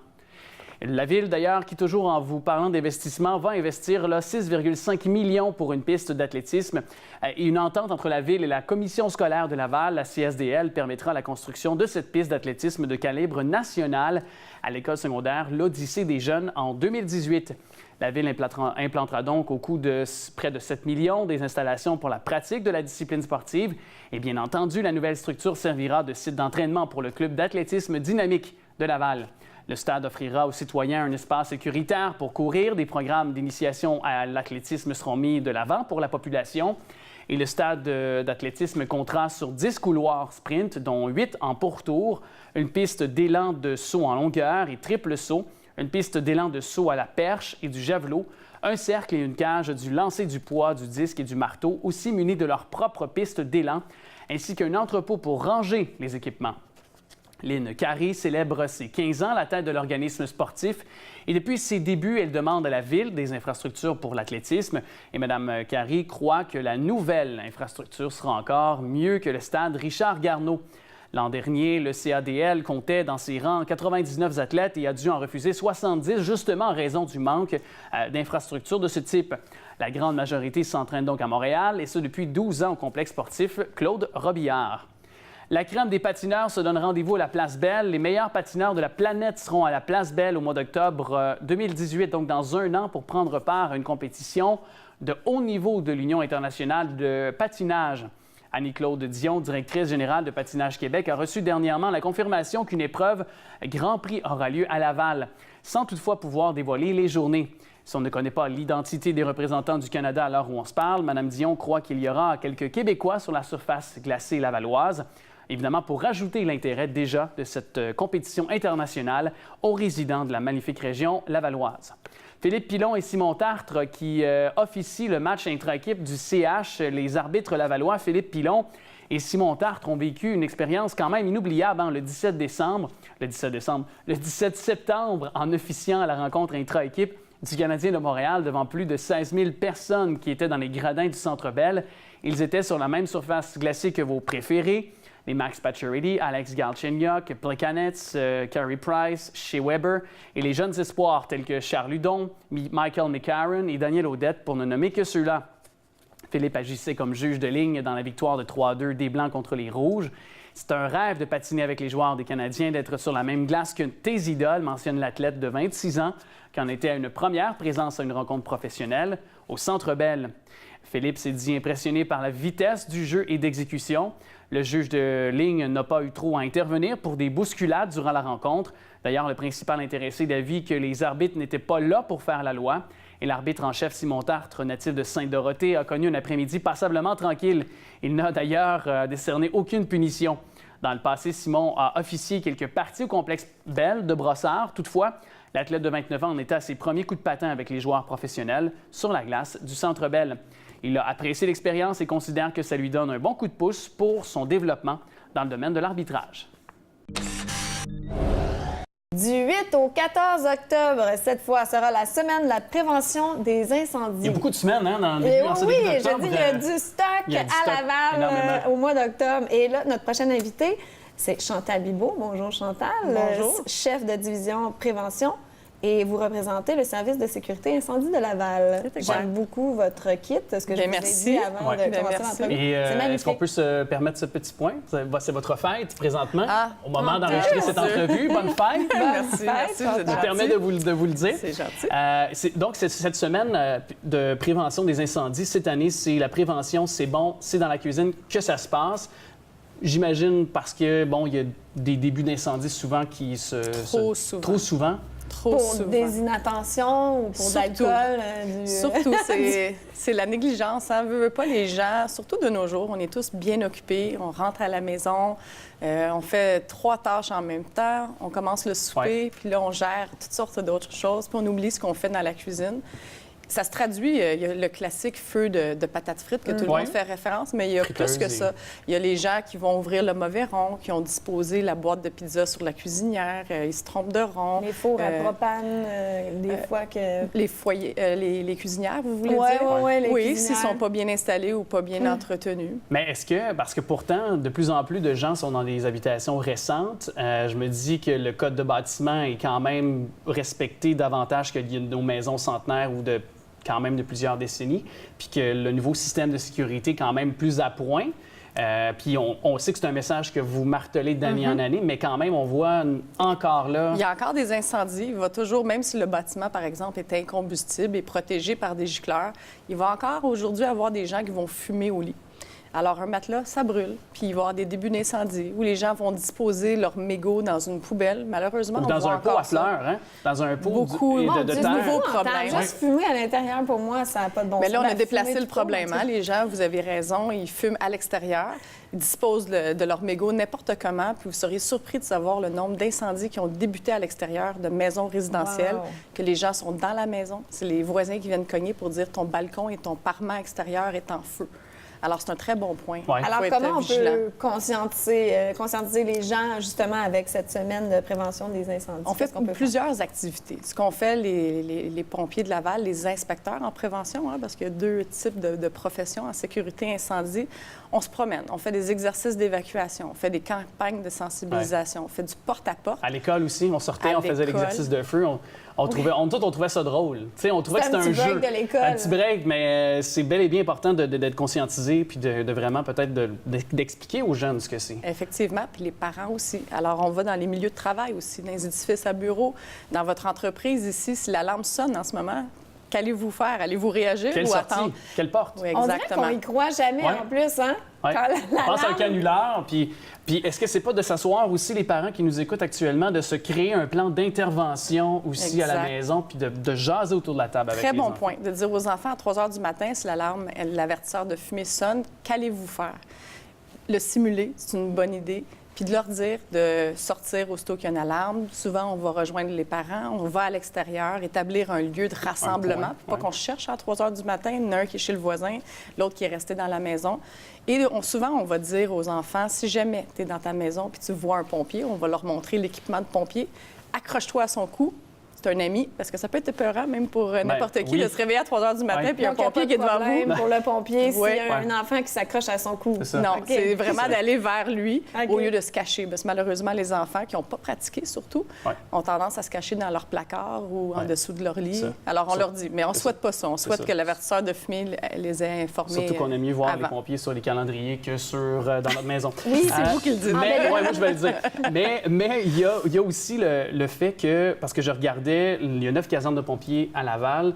La Ville, d'ailleurs, qui toujours en vous parlant d'investissement, va investir 6,5 millions pour une piste d'athlétisme. Et une entente entre la Ville et la Commission scolaire de Laval, la CSDL, permettra la construction de cette piste d'athlétisme de calibre national à l'école secondaire L'Odyssée des jeunes en 2018. La Ville implantera donc au coût de près de 7 millions des installations pour la pratique de la discipline sportive. Et bien entendu, la nouvelle structure servira de site d'entraînement pour le club d'athlétisme dynamique de Laval. Le stade offrira aux citoyens un espace sécuritaire pour courir. Des programmes d'initiation à l'athlétisme seront mis de l'avant pour la population. Et le stade d'athlétisme comptera sur 10 couloirs sprint, dont 8 en pourtour, une piste d'élan de saut en longueur et triple saut, une piste d'élan de saut à la perche et du javelot, un cercle et une cage du lancer du poids, du disque et du marteau, aussi munis de leur propre piste d'élan, ainsi qu'un entrepôt pour ranger les équipements. Lynn Carré célèbre ses 15 ans à la tête de l'organisme sportif et depuis ses débuts, elle demande à la Ville des infrastructures pour l'athlétisme. Et Mme Carré croit que la nouvelle infrastructure sera encore mieux que le stade Richard-Garneau. L'an dernier, le CADL comptait dans ses rangs 99 athlètes et a dû en refuser 70 justement en raison du manque d'infrastructures de ce type. La grande majorité s'entraîne donc à Montréal et ce depuis 12 ans au complexe sportif Claude Robillard. La crème des patineurs se donne rendez-vous à la Place Belle. Les meilleurs patineurs de la planète seront à la Place Belle au mois d'octobre 2018, donc dans un an, pour prendre part à une compétition de haut niveau de l'Union internationale de patinage. Annie-Claude Dion, directrice générale de Patinage Québec, a reçu dernièrement la confirmation qu'une épreuve Grand Prix aura lieu à Laval, sans toutefois pouvoir dévoiler les journées. Si on ne connaît pas l'identité des représentants du Canada à l'heure où on se parle, Mme Dion croit qu'il y aura quelques Québécois sur la surface glacée lavalloise. Évidemment, pour rajouter l'intérêt déjà de cette compétition internationale aux résidents de la magnifique région lavalloise. Philippe Pilon et Simon Tartre qui officient le match intra-équipe du CH. Les arbitres lavallois, Philippe Pilon et Simon Tartre, ont vécu une expérience quand même inoubliable le 17 septembre en officiant à la rencontre intra-équipe du Canadien de Montréal devant plus de 16 000 personnes qui étaient dans les gradins du Centre Bell. Ils étaient sur la même surface glacée que vos préférés. Les Max Pacioretty, Alex Galchenyuk, Plekanec, Carey Price, Shea Weber et les jeunes espoirs tels que Charles Hudon, Michael McCarron et Daniel Audette, pour ne nommer que ceux-là. Philippe agissait comme juge de ligne dans la victoire de 3-2 des Blancs contre les Rouges. C'est un rêve de patiner avec les joueurs des Canadiens, d'être sur la même glace que tes idoles, mentionne l'athlète de 26 ans, qui en était à une première présence à une rencontre professionnelle au Centre Bell. Philippe s'est dit impressionné par la vitesse du jeu et d'exécution. Le juge de ligne n'a pas eu trop à intervenir pour des bousculades durant la rencontre. D'ailleurs, le principal intéressé d'avis que les arbitres n'étaient pas là pour faire la loi. Et l'arbitre en chef, Simon Tartre, natif de Sainte-Dorothée, a connu un après-midi passablement tranquille. Il n'a d'ailleurs décerné aucune punition. Dans le passé, Simon a officié quelques parties au complexe Bell de Brossard. Toutefois, l'athlète de 29 ans en était à ses premiers coups de patin avec les joueurs professionnels sur la glace du Centre Bell. Il a apprécié l'expérience et considère que ça lui donne un bon coup de pouce pour son développement dans le domaine de l'arbitrage. Du 8 au 14 octobre, cette fois, sera la semaine de la prévention des incendies. Il y a beaucoup de semaines dans le Et début, en ce oui, début d'octobre. je dis, il y a du stock à Laval au mois d'octobre. Et là, notre prochaine invitée, c'est Chantal Bibeau. Bonjour Chantal. Bonjour. Chef de division prévention. Et vous représentez le service de sécurité incendie de Laval. J'aime beaucoup votre kit, ce que je vous ai dit avant de commencer l'entrevue. Et est-ce qu'on peut se permettre ce petit point? C'est votre fête présentement, au moment d'enregistrer cette entrevue. Bonne fête! Merci. Je me permets de vous le dire. C'est gentil. Donc, cette semaine de prévention des incendies, cette année, c'est la prévention, c'est bon, c'est dans la cuisine que ça se passe. J'imagine parce que, il y a des débuts d'incendie souvent qui Trop souvent. Trop pour souvent. des inattentions ou pour de Surtout. l'alcool. Surtout, c'est la négligence. Hein. Veut pas les gens, surtout de nos jours, on est tous bien occupés. On rentre à la maison, on fait 3 tâches en même temps, on commence le souper, puis là, on gère toutes sortes d'autres choses, puis on oublie ce qu'on fait dans la cuisine. Ça se traduit, il y a le classique feu de patates frites que tout le monde fait référence, mais il y a plus que ça. Il y a les gens qui vont ouvrir le mauvais rond, qui ont disposé la boîte de pizza sur la cuisinière, ils se trompent de rond. Les fours à propane, des fois que... Les foyers, les cuisinières, vous voulez Ouais, dire? ouais, les oui, cuisinières. s'ils ne sont pas bien installés ou pas bien entretenus. Mais est-ce que, parce que pourtant, de plus en plus de gens sont dans des habitations récentes, je me dis que le code de bâtiment est quand même respecté davantage que nos maisons centenaires ou de quand même de plusieurs décennies, puis que le nouveau système de sécurité est quand même plus à point. Puis on sait que c'est un message que vous martelez d'année en année, mais quand même, on voit encore là... Il y a encore des incendies. Il va toujours, même si le bâtiment, par exemple, est incombustible et protégé par des gicleurs, il va encore aujourd'hui avoir des gens qui vont fumer au lit. Alors, un matelas, ça brûle, puis il va y avoir des débuts d'incendie où les gens vont disposer leur mégot dans une poubelle. Malheureusement, Ou on dans voit un pot encore à fleurs, hein? Dans un pot Beaucoup, de mon Dieu, terre. nouveau problème. Juste fumer à l'intérieur, pour moi, ça n'a pas de bon Mais sens. là, on a Ben, déplacé fumer le tout court, problème. mais Hein? Les gens, vous avez raison, ils fument à l'extérieur, ils disposent de leur mégot n'importe comment, puis vous seriez surpris de savoir le nombre d'incendies qui ont débuté à l'extérieur de maisons résidentielles, Wow. que les gens sont dans la maison. C'est les voisins qui viennent cogner pour dire ton balcon et ton parement extérieur est en feu. Alors, c'est un très bon point. Ouais. Alors, Faut être comment on vigilant. peut conscientiser les gens, justement, avec cette semaine de prévention des incendies? On fait Qu'est-ce qu'on peut plusieurs activités. Ce qu'on fait, les pompiers de Laval, les inspecteurs en prévention, hein, parce qu'il y a 2 types de professions en sécurité incendie. On se promène, on fait des exercices d'évacuation, on fait des campagnes de sensibilisation, on fait du porte-à-porte. À l'école aussi, on sortait, À on faisait l'école. l'exercice de feu. On trouvait ça drôle. Tu sais, on trouvait que C'était c'était un un petit jeu. break de l'école. Un petit break, mais c'est bel et bien important d'être conscientisé puis de vraiment peut-être d'expliquer aux jeunes ce que c'est. Effectivement, puis les parents aussi. Alors, on va dans les milieux de travail aussi, dans les édifices à bureaux, dans votre entreprise ici, si l'alarme sonne en ce moment, qu'allez-vous faire? Allez-vous réagir Quelle ou sortie? attendre? Quelle porte? Oui, On dirait exactement. qu'on y croit jamais, Ouais. en plus, hein? Ouais. Quand On pense à un l'alarme- canular, puis est-ce que c'est pas de s'asseoir aussi, les parents qui nous écoutent actuellement, de se créer un plan d'intervention aussi à la Exact. maison, puis de jaser autour de la table avec Très les bon enfants? point. De dire aux enfants à 3 heures du matin, si l'alarme, l'avertisseur de fumée sonne, qu'allez-vous faire? Le simuler, c'est une bonne idée. Puis de leur dire de sortir aussitôt qu'il y a une alarme. Souvent, on va rejoindre les parents, on va à l'extérieur, établir un lieu de rassemblement. Pour pas qu'on se cherche à 3 heures du matin, il y en a un qui est chez le voisin, l'autre qui est resté dans la maison. Et souvent, on va dire aux enfants, si jamais tu es dans ta maison puis tu vois un pompier, on va leur montrer l'équipement de pompier, accroche-toi à son cou. C'est un ami, parce que ça peut être épeurant, même pour n'importe qui, oui. de se réveiller à 3 heures du matin, Ouais. puis il y a un Donc, il y a pompier pas qui est de devant problème vous. pour le pompier s'il Ouais. y a un enfant qui s'accroche à son cou. C'est ça. Non, OK. c'est vraiment d'aller vers lui OK. au lieu de se cacher. Parce que malheureusement, les enfants qui n'ont pas pratiqué, surtout, Ouais. ont tendance à se cacher dans leur placard ou en Ouais. dessous de leur lit. Ça. Alors, on Ça. leur dit. Mais on ne souhaite pas ça. On souhaite ça. que l'avertisseur de fumée les ait informés. Surtout qu'on aime mieux voir les avant. pompiers sur les calendriers que dans notre maison. Oui, c'est vous qui le dites. Mais, ouais, moi, je vais le dire. Mais il y a aussi le fait que, parce que je regardais, il y a 9 casernes de pompiers à Laval.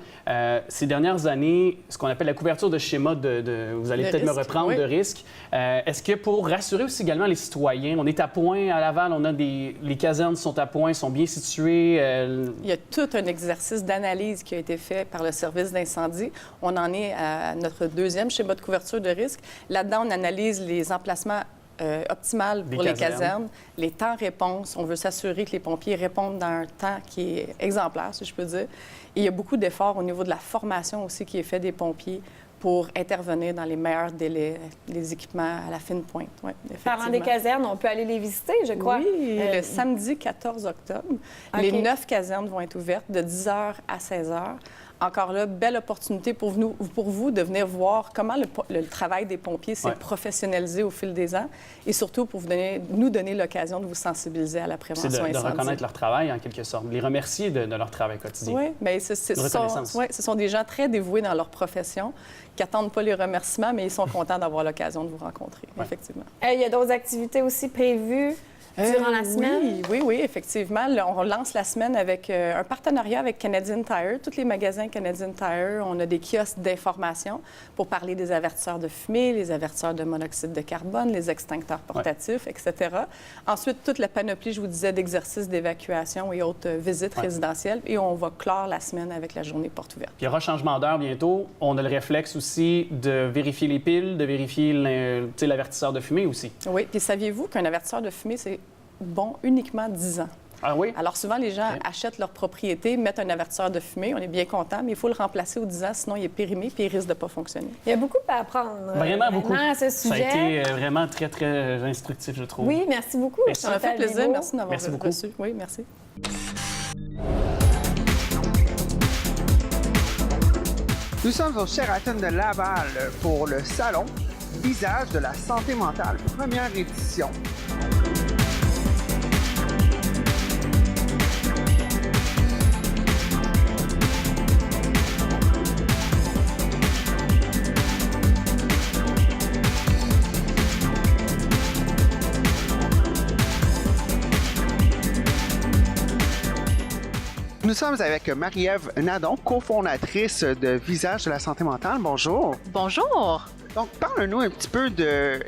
Ces dernières années, ce qu'on appelle la couverture de schéma vous allez De peut-être me risque, reprendre, oui. de risque. Est-ce que pour rassurer aussi également les citoyens, on est à point à Laval, les casernes sont à point, sont bien situées. Il y a tout un exercice d'analyse qui a été fait par le service d'incendie. On en est à notre 2e schéma de couverture de risque. Là-dedans, on analyse les emplacements optimales Des pour les casernes. casernes, les temps-réponse. On veut s'assurer que les pompiers répondent dans un temps qui est exemplaire, si je peux dire. Et il y a beaucoup d'efforts au niveau de la formation aussi qui est fait des pompiers pour intervenir dans les meilleurs délais, les équipements à la fine pointe. Oui, Parlant des casernes, on peut aller les visiter, je crois. Oui, le samedi 14 octobre, OK. les 9 casernes vont être ouvertes de 10 h à 16 h. Encore là, belle opportunité pour vous de venir voir comment le travail des pompiers s'est Ouais. professionnalisé au fil des ans et surtout pour nous donner l'occasion de vous sensibiliser à la C'est prévention de incendie. reconnaître leur travail, en quelque sorte, les remercier de leur travail quotidien. Oui, bien, Une reconnaissance. ce sont des gens très dévoués dans leur profession qui n'attendent pas les remerciements, mais ils sont contents d'avoir l'occasion de vous rencontrer, effectivement. Il y a d'autres activités aussi prévues durant la semaine? Oui, effectivement. Là, on lance la semaine avec un partenariat avec Canadian Tire. Tous les magasins Canadian Tire, on a des kiosques d'information pour parler des avertisseurs de fumée, les avertisseurs de monoxyde de carbone, les extincteurs portatifs, etc. Ensuite, toute la panoplie, je vous disais, d'exercices d'évacuation et autres visites résidentielles. Et on va clore la semaine avec la journée porte ouverte. Puis il y aura changement d'heure bientôt. On a le réflexe aussi de vérifier les piles, de vérifier l'avertisseur de fumée aussi. Oui, puis saviez-vous qu'un avertisseur de fumée, c'est bon uniquement 10 ans? Ah oui? Alors souvent, les gens achètent leur propriété, mettent un avertisseur de fumée, on est bien content, mais il faut le remplacer aux 10 ans, sinon il est périmé puis il risque de ne pas fonctionner. Il y a beaucoup à apprendre. Vraiment beaucoup. À ce Ça a sujet. été vraiment très, très instructif, je trouve. Oui, merci beaucoup. Merci. Ça m'a fait Chantal plaisir. Bibeau. Merci d'avoir Merci beaucoup. reçu. Oui, merci. Nous sommes au Sheraton de Laval pour le salon Visage de la santé mentale, première édition. Nous sommes avec Marie-Ève Nadon, cofondatrice de Visage de la santé mentale. Bonjour. Bonjour! Donc, parle-nous un petit peu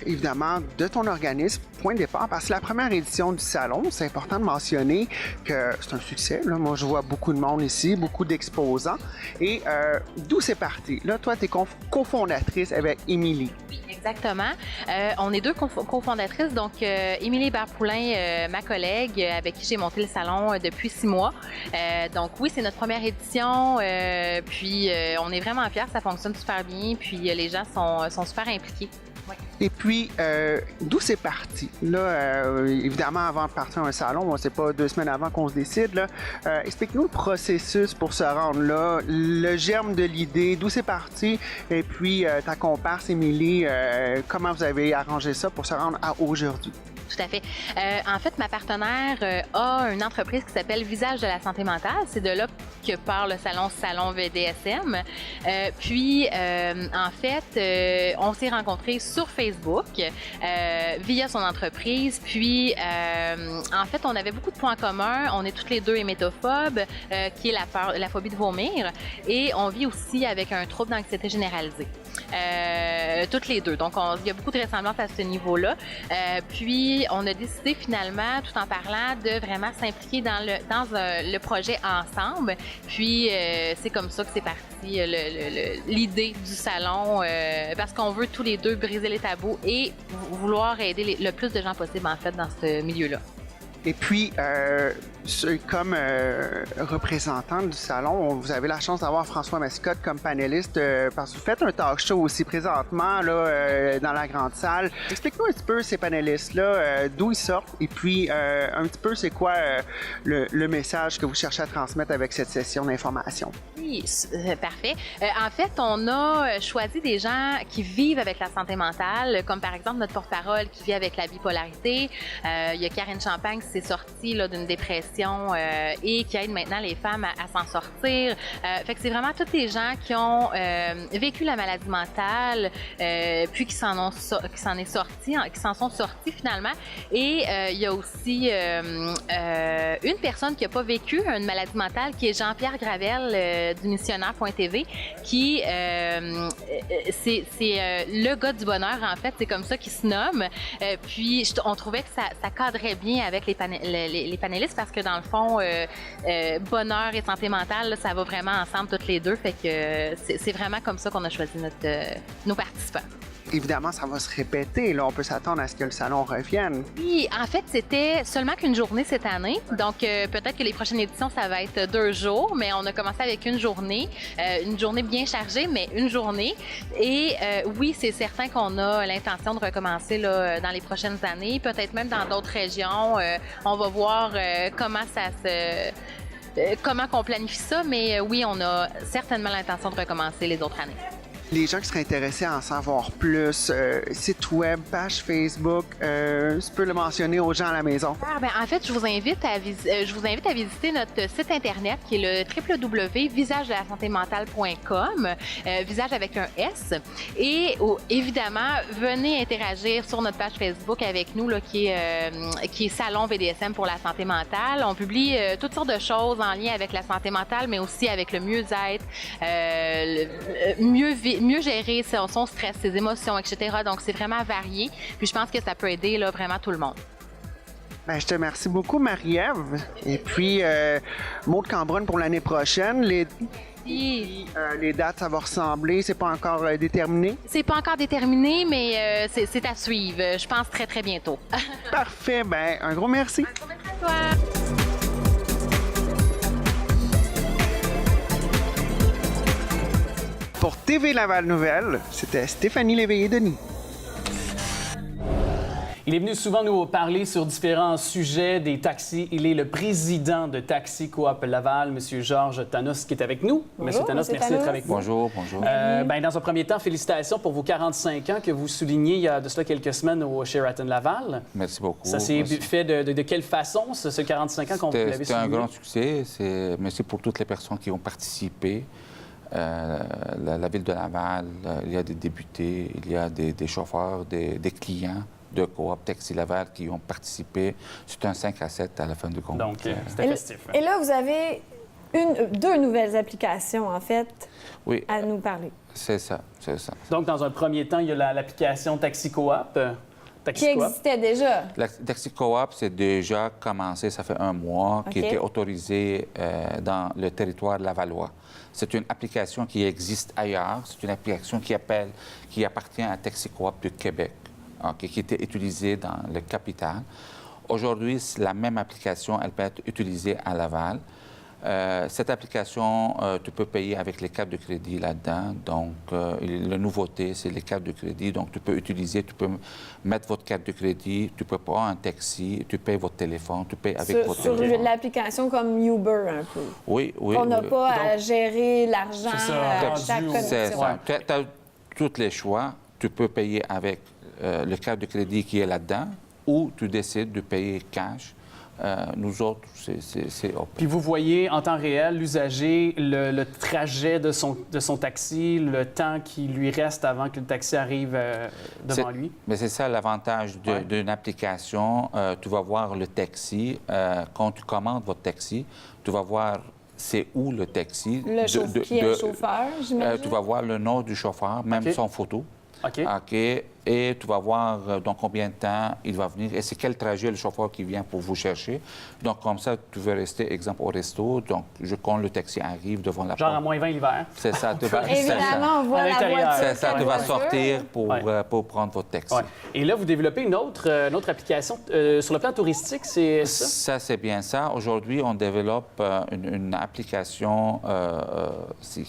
évidemment, de ton organisme, point de départ, parce que la première édition du salon, c'est important de mentionner que c'est un succès. Là. Moi, je vois beaucoup de monde ici, beaucoup d'exposants. Et d'où c'est parti? Là, toi, tu es cofondatrice avec Émilie. Exactement. On est deux cofondatrices. Donc, Émilie Hébert-Poulain, ma collègue, avec qui j'ai monté le salon depuis 6 mois. Donc, oui, c'est notre première édition. Puis, on est vraiment fiers. Ça fonctionne super bien. Puis, les gens sont super impliqués. Ouais. Et puis, d'où c'est parti? Là, évidemment, avant de partir à un salon, c'est pas 2 semaines avant qu'on se décide. Là. Explique-nous le processus pour se rendre là, le germe de l'idée, d'où c'est parti, et puis ta comparse, Émilie, comment vous avez arrangé ça pour se rendre à aujourd'hui? Tout à fait. En fait, ma partenaire a une entreprise qui s'appelle Visage de la santé mentale. C'est de là que part le salon VDSM. Puis, en fait, on s'est rencontrés sur Facebook via son entreprise. Puis, en fait, on avait beaucoup de points communs. On est toutes les deux hémétophobes, qui est la phobie de vomir. Et on vit aussi avec un trouble d'anxiété généralisée. Toutes les deux. Donc, il y a beaucoup de ressemblances à ce niveau-là. Puis, on a décidé finalement, tout en parlant, de vraiment s'impliquer dans le projet ensemble. Puis, c'est comme ça que c'est parti l'idée du salon, parce qu'on veut tous les deux briser les tabous et vouloir aider le plus de gens possible, en fait, dans ce milieu-là. Et puis, comme représentant du salon, vous avez la chance d'avoir François Mascotte comme panéliste parce que vous faites un talk show aussi présentement là, dans la grande salle. Explique-nous un petit peu ces panélistes-là, d'où ils sortent et puis un petit peu c'est quoi le message que vous cherchez à transmettre avec cette session d'information. Oui, parfait. En fait, on a choisi des gens qui vivent avec la santé mentale, comme par exemple notre porte-parole qui vit avec la bipolarité. Il y a Karine Champagne qui s'est sortie là, d'une dépression et qui aide maintenant les femmes à s'en sortir. Fait que c'est vraiment tous les gens qui ont vécu la maladie mentale, puis qui s'en sont sortis finalement. Et il y a aussi une personne qui n'a pas vécu une maladie mentale, qui est Jean-Pierre Gravel du missionnaire.tv, qui c'est le gars du bonheur, en fait, c'est comme ça qu'il se nomme. Puis on trouvait que ça cadrait bien avec les panélistes parce que dans le fond, bonheur et santé mentale, là, ça va vraiment ensemble toutes les deux. Fait que c'est vraiment comme ça qu'on a choisi nos participants. Évidemment, ça va se répéter. Là, on peut s'attendre à ce que le salon revienne. Oui, en fait, c'était seulement qu'une journée cette année. Donc, peut-être que les prochaines éditions, ça va être 2 jours, mais on a commencé avec une journée bien chargée, mais une journée. Et oui, c'est certain qu'on a l'intention de recommencer là, dans les prochaines années, peut-être même dans d'autres régions. On va voir comment qu'on planifie ça, mais oui, on a certainement l'intention de recommencer les autres années. Les gens qui seraient intéressés à en savoir plus, site web, page Facebook, tu peux le mentionner aux gens à la maison. En fait, je vous invite à visiter notre site Internet qui est le www.visagedelasantmentale.com, visage avec un S. Et évidemment, venez interagir sur notre page Facebook avec nous, là, qui est Salon VDSM pour la santé mentale. On publie toutes sortes de choses en lien avec la santé mentale, mais aussi avec le mieux-être, mieux gérer son stress, ses émotions, etc. Donc, c'est vraiment varié. Puis, je pense que ça peut aider là, vraiment tout le monde. Ben, je te remercie beaucoup, Marie-Ève. Et puis, Maud Cambronne pour l'année prochaine. Les dates, ça va ressembler. C'est pas encore déterminé? C'est pas encore déterminé, mais c'est à suivre. Je pense très, très bientôt. Parfait. Ben, un gros merci. Un gros merci à toi. Pour TV Laval Nouvelles, c'était Stéphanie Léveillé-Denis. Il est venu souvent nous parler sur différents sujets des taxis. Il est le président de Taxi Coop Laval, M. Georges Thanos, qui est avec nous. Bonjour, M. Thanos, M. merci d'être avec nous. Bonjour. Dans un premier temps, félicitations pour vos 45 ans que vous soulignez il y a de cela quelques semaines au Sheraton Laval. Merci beaucoup. Ça s'est fait de quelle façon, ce 45 ans qu'on vous l'avez souligné? C'était un grand succès. Merci pour toutes les personnes qui ont participé. La ville de Laval, il y a des députés, il y a des chauffeurs, des clients de Coop Taxi Laval qui ont participé. C'est un 5-7 à la fin du compte. Donc, c'était festif. Et là, vous avez deux nouvelles applications, en fait, à nous parler. C'est ça. Donc, dans un premier temps, il y a l'application Taxi Coop. Qui existait déjà. Taxi Coop, c'est déjà commencé, ça fait un mois, qui était autorisé dans le territoire lavallois. C'est une application qui existe ailleurs. C'est une application qui appartient à Taxi Coop du Québec, qui était utilisée dans le capital. Aujourd'hui, la même application, elle peut être utilisée à Laval. Cette application, tu peux payer avec les cartes de crédit là-dedans. Donc, la nouveauté, c'est les cartes de crédit. Donc, tu peux mettre votre carte de crédit, tu peux prendre un taxi, tu payes votre téléphone, tu payes avec votre téléphone. Sur l'application comme Uber, un peu. Oui. On n'a pas à gérer l'argent à chaque connexion. C'est ça. Tu as tous les choix. Tu peux payer avec le carte de crédit qui est là-dedans ou tu décides de payer cash. Nous autres, c'est open. Puis vous voyez en temps réel l'usager, le trajet de son taxi, le temps qui lui reste avant que le taxi arrive devant lui? Mais c'est ça l'avantage d'une application. Tu vas voir le taxi. Quand tu commandes votre taxi, tu vas voir c'est où le taxi. Qui est le chauffeur, j'imagine? Tu vas voir le nom du chauffeur, même son photo. OK. Et tu vas voir dans combien de temps il va venir et c'est quel trajet le chauffeur qui vient pour vous chercher. Donc, comme ça, tu veux rester, exemple, au resto. Donc, quand le taxi arrive devant la porte... Genre à moins 20 l'hiver. C'est ça. Évidemment, on voit la voiture. C'est ça, tu vas sortir pour prendre votre taxi. Et là, vous développez une autre application sur le plan touristique, c'est ça? Ça, c'est bien ça. Aujourd'hui, on développe une application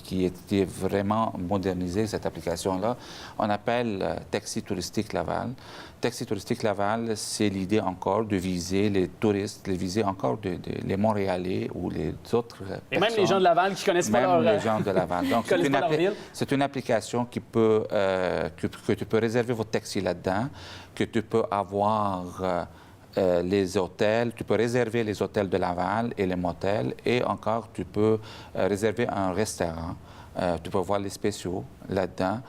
qui est vraiment modernisée, cette application-là. On appelle Taxi Touristique Laval. Taxi Touristique Laval, c'est l'idée encore de viser les touristes, de viser encore les Montréalais ou les autres personnes. Et même les gens de Laval qui connaissent pas leur... Même les gens de Laval. Donc, c'est une application que tu peux réserver votre taxi là-dedans, que tu peux avoir... les hôtels, tu peux réserver les hôtels de Laval et les motels et encore tu peux réserver un restaurant. Tu peux voir les spéciaux là-dedans.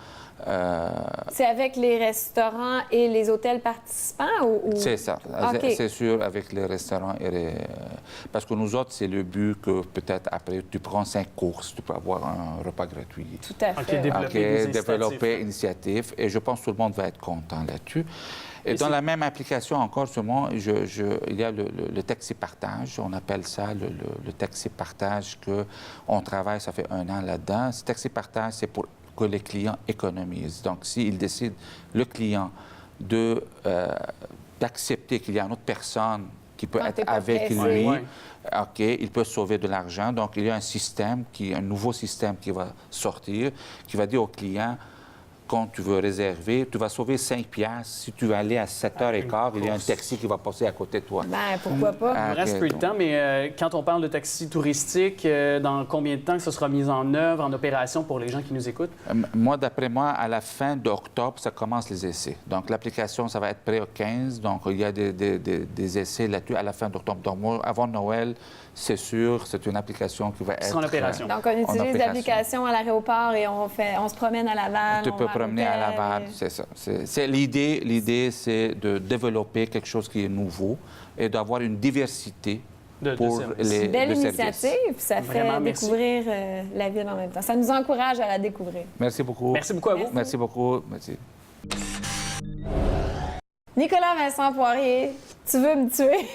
C'est avec les restaurants et les hôtels participants ou... C'est ça. Okay. C'est sûr, avec les restaurants et Parce que nous autres, c'est le but que peut-être après, tu prends 5 courses, tu peux avoir un repas gratuit. Tout à fait. Développer initiative. Et je pense que tout le monde va être content là-dessus. Et dans la même application, encore seulement, il y a le taxi partage. On appelle ça le taxi partage qu'on travaille, ça fait 1 an là-dedans. Ce taxi partage, c'est pour que les clients économisent. Donc, s'il décide, le client, d'accepter qu'il y a une autre personne qui peut être avec lui, OK, il peut sauver de l'argent. Donc, il y a un nouveau système qui va sortir, qui va dire au client, quand tu veux réserver, tu vas sauver 5 piastres. Si tu veux aller à 7h15, il y a un taxi qui va passer à côté de toi. Ben, pourquoi pas? Il me reste peu de temps, mais quand on parle de taxi touristique, dans combien de temps que ça sera mis en œuvre, en opération pour les gens qui nous écoutent? Moi, d'après moi, à la fin d'octobre, ça commence les essais. Donc, l'application, ça va être prêt au 15. Donc, il y a des essais là-dessus à la fin d'octobre. Donc, moi, avant Noël, c'est sûr, c'est une application qui va être en opération. Donc, on utilise l'application à l'aéroport et on se promène à Laval. Tu peux promener à Laval, c'est ça. L'idée, c'est de développer quelque chose qui est nouveau et d'avoir une diversité pour les belle services. initiative, ça fait Vraiment, découvrir la ville en même temps. Ça nous encourage à la découvrir. Merci beaucoup. Merci beaucoup à vous. Merci beaucoup. Merci. Nicolas Vincent Poirier, tu veux me tuer?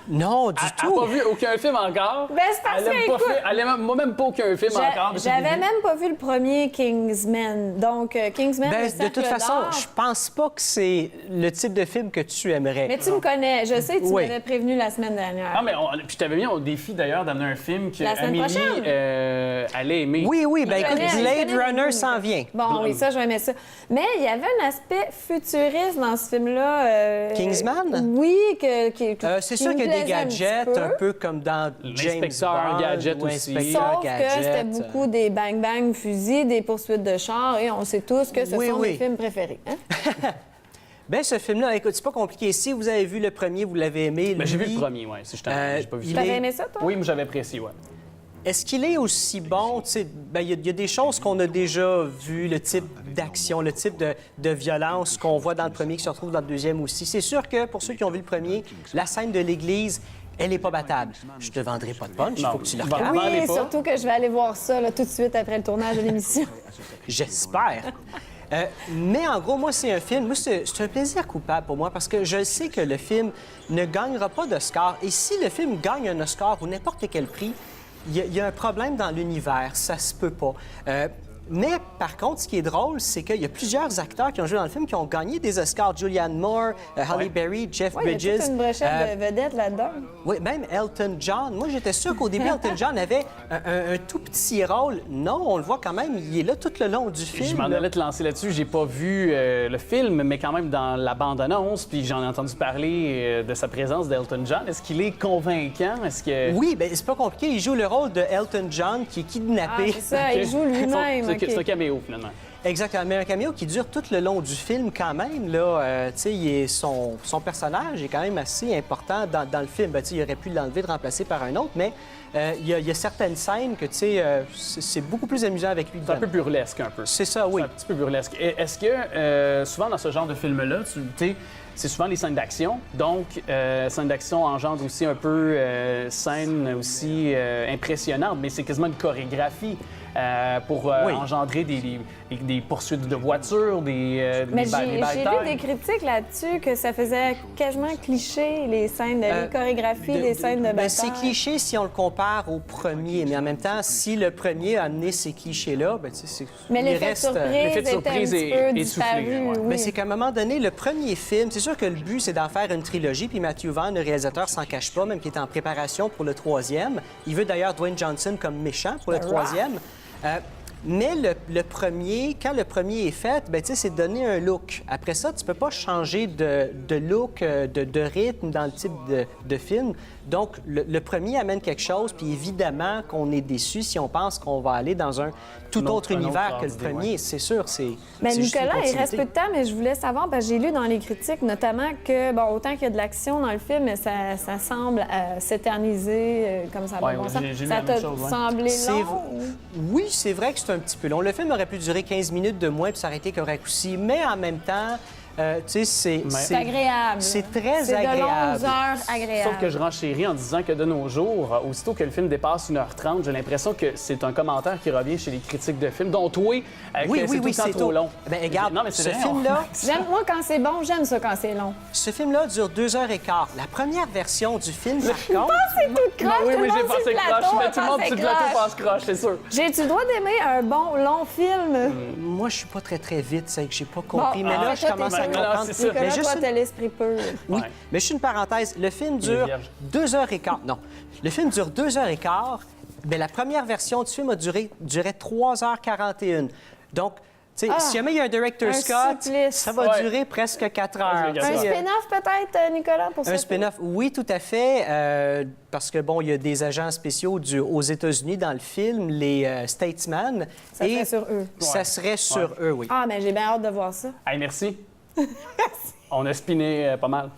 Non, du Elle n'a pas vu aucun film encore. Ben, c'est parce que, Elle n'aime même pas aucun film encore. J'avais même pas vu le premier Kingsman. Donc, Kingsman, Ben, le Cercle de toute façon, d'or. je pense pas que c'est le type de film que tu aimerais. Mais tu me connais. Je sais que tu Oui. m'avais prévenu la semaine dernière. Ah, mais puis je t'avais mis au défi d'ailleurs d'amener un film que La semaine Amélie prochaine. allait aimer. Oui, ben Je écoute, connais- je Blade connais Runner les s'en films. vient. Bon, oui, ça, je vais aimer ça. Mais il y avait un aspect futuriste dans ce film-là. Kingsman? Oui, C'est sûr qu'il y a des gadgets, un peu comme dans James L'inspecteur Bond. gadget ou aussi. Inspecteur Sauf que gadget. c'était beaucoup des bang-bang fusils, des poursuites de chars, et on sait tous que ce Oui, sont oui. mes films préférés. Hein? Ben ce film-là, écoute, c'est pas compliqué. Si vous avez vu le premier, vous l'avez aimé. Ben, j'ai vu lui, le premier, oui. Si je j'ai pas vu il ça. est- T'avais aimé ça, toi? Oui, mais j'avais apprécié, oui. Est-ce qu'il est aussi bon? Tu sais, ben, il y a des choses qu'on a déjà vues, le type d'action, le type de violence qu'on voit dans le premier qui se retrouve dans le deuxième aussi. C'est sûr que pour ceux qui ont vu le premier, la scène de l'église, elle n'est pas battable. Je te vendrai pas de punch, il Non, faut que tu le va- regardes. Avant les Oui, pas. surtout que je vais aller voir ça là, tout de suite après le tournage de l'émission. J'espère. Mais en gros, moi, c'est un film. Moi, c'est un plaisir coupable pour moi parce que je sais que le film ne gagnera pas d'Oscar. Et si le film gagne un Oscar ou n'importe quel prix, il y a un problème dans l'univers. Ça se peut pas. Mais par contre, ce qui est drôle, c'est qu'il y a plusieurs acteurs qui ont joué dans le film qui ont gagné des Oscars. Julianne Moore, Halle Berry, Jeff Oui, il y a Bridges. toute une brochette de vedettes là-dedans. Oui, même Elton John. Moi, j'étais sûr qu'au début, Elton John avait un tout petit rôle. Non, on le voit quand même, il est là tout le long du film. Je m'en là. allais te lancer là-dessus. J'ai pas vu le film, mais quand même dans la bande-annonce, puis j'en ai entendu parler de sa présence d'Elton John. Est-ce qu'il est convaincant? Est-ce que... Oui, bien, c'est pas compliqué. Il joue le rôle de Elton John qui est Ah, kidnappé. c'est ça, il joue lui-même. C'est un OK. caméo, finalement. Exactement, mais un caméo qui dure tout le long du film quand même. Là, tu sais, son personnage est quand même assez important dans le film. Ben, tu sais, il aurait pu l'enlever, de remplacer par un autre, mais il y a certaines scènes que, tu sais, c'est beaucoup plus amusant avec lui. C'est un peu burlesque, un peu. C'est ça, oui. C'est un petit peu burlesque. Est-ce que, souvent dans ce genre de film-là, tu sais, c'est souvent les scènes d'action. Donc, scènes d'action engendrent aussi un peu scènes aussi impressionnantes, mais c'est quasiment une chorégraphie pour Oui. engendrer des poursuites de voitures, des Mais des j'ai lu batailles. des critiques là-dessus que ça faisait quasiment cliché, les scènes, les chorégraphies, les scènes de bataille. C'est cliché si on le compare au premier, mais en même temps, si le premier a amené ces clichés-là, ben, tu sais, Mais il l'effet de reste, surprise l'effet de était un surprise petit est peu essoufflé, disparu. ouais. Oui. Mais c'est qu'à un moment donné, le premier film, c'est sûr que le but, c'est d'en faire une trilogie, puis Matthew Vaughn, le réalisateur, s'en cache pas, même qu'il est en préparation pour le troisième. Il veut d'ailleurs Dwayne Johnson comme méchant pour le troisième. Mais le premier, quand le premier est fait, ben, tu sais, c'est donner un look. Après ça, tu peux pas changer de look, de rythme dans le type de film. Donc, le premier amène quelque chose, puis évidemment qu'on est déçu si on pense qu'on va aller dans un tout autre univers que le ordre d'idée, premier. C'est sûr, c'est... Ben, c'est juste une Nicolas, il reste continuité. peu de temps, mais je voulais savoir, parce que j'ai lu dans les critiques notamment que, bon, autant qu'il y a de l'action dans le film, mais ça semble s'éterniser comme ça. Ouais, bon ouais, sens. j'ai lu Ça la t'a même chose, ouais. semblé C'est long? Oui, c'est vrai que c'est un petit peu long. Le film aurait pu durer 15 minutes de moins puis s'arrêter correct aussi, mais en même temps, tu sais, C'est agréable. C'est très C'est de agréable. longues heures agréables. Sauf que je renchéris en disant que de nos jours, aussitôt que le film dépasse 1h30, j'ai l'impression que c'est un commentaire qui revient chez les critiques de films, dont toi, Oui, que oui, c'est tout oui, le temps c'est trop tout. long. Ben, regarde, Non, mais c'est ce vrai, film-là, Moi, quand c'est bon, j'aime ça quand c'est long. ce film-là dure 2h15. La première version du film, par contre... C'est tout croche, oui, tout le j'ai monde sur pensé le plateau, croche, mais tout le monde pense sur le c'est plateau croche. passe croche, c'est sûr. J'ai-tu le droit d'aimer un bon, long film? Moi, je suis pas très vite, c'est que j'ai pas compris. Bon, mais là, en je fait, commence toi, à t'es- comprendre. c'est ça. Nicolas, Mais juste toi, une- t'as l'esprit pur. Oui, Ouais. mais juste une parenthèse. Le film dure vierge. 2h15. Non, le film dure 2h15. Mais la première version du film durait 3h41. Donc, tu Si jamais il y a un director's un Scott, supplice. ça va Ouais. durer presque 4 heures. Presque 4 Un heures. spin-off peut-être, Nicolas, pour ça? Un spin-off, oui, tout à fait. Parce que, bon, il y a des agents spéciaux aux États-Unis dans le film, les Statesman. Ça serait sur eux. Ça serait sur eux, oui. Ah, mais j'ai bien hâte de voir ça. Hey, merci. On a spiné pas mal.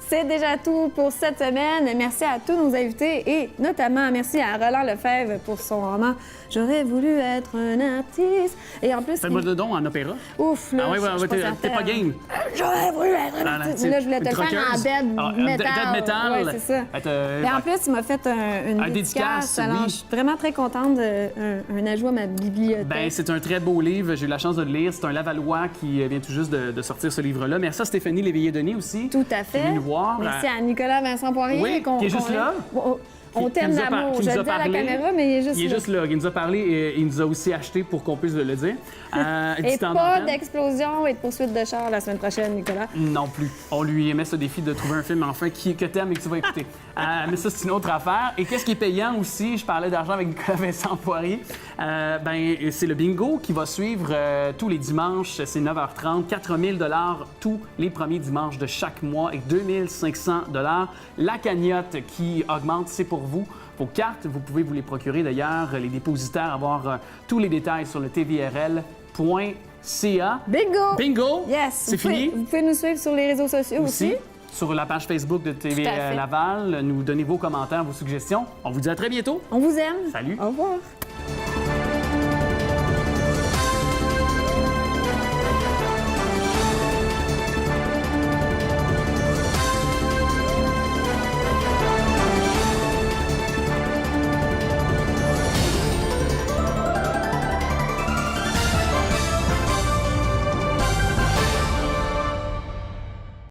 C'est déjà tout pour cette semaine. Merci à tous nos invités et notamment merci à Roland Lefebvre pour son roman « J'aurais voulu être un artiste ». Et en plus... Fais-moi le don en opéra. Ouf, là, Ah oui, je suis pas t'es pas certaine. game. J'aurais voulu être un Ah, là, artiste. Mais là, je voulais te le faire en croqueuse. dead Ah, metal. dead metal. Ouais, c'est ça. Mais en plus, il m'a fait une Un dédicace. dédicace, Alors, oui. je suis vraiment très contente d'un ajout à ma bibliothèque. Ben, c'est un très beau livre. J'ai eu la chance de le lire. C'est un Lavallois qui vient tout juste de sortir ce livre-là. Merci à Stéphanie Léveillé-Denis aussi. Tout à fait. Qui est venue nous voir. Merci à Nicolas Vincent Poirier. Oui, qui est juste là. On t'aime nous a d'amour. qui Je nous le a dis à la parlé. caméra, mais il est juste là. Il est juste là. Il nous a parlé et il nous a aussi acheté pour qu'on puisse le dire. Et Dit en pas antenne. d'explosion et de poursuite de char la semaine prochaine, Nicolas. Non plus. On lui met ce défi de trouver un film enfin que t'aimes et que tu vas écouter. Mais ça, c'est une autre affaire. Et qu'est-ce qui est payant aussi? Je parlais d'argent avec Nicolas Vincent Poirier. C'est le bingo qui va suivre tous les dimanches. C'est 9h30. 4 000 tous les premiers dimanches de chaque mois et 2 500 $. La cagnotte qui augmente, c'est pour vous. Vos cartes, vous pouvez vous les procurer d'ailleurs. Les dépositaires, avoir tous les détails sur le tvrl.ca. Bingo! Bingo! Yes! C'est fini? Vous pouvez nous suivre sur les réseaux sociaux aussi. Sur la page Facebook de TV Tout à fait. Laval, nous donner vos commentaires, vos suggestions. On vous dit à très bientôt. On vous aime. Salut. Au revoir.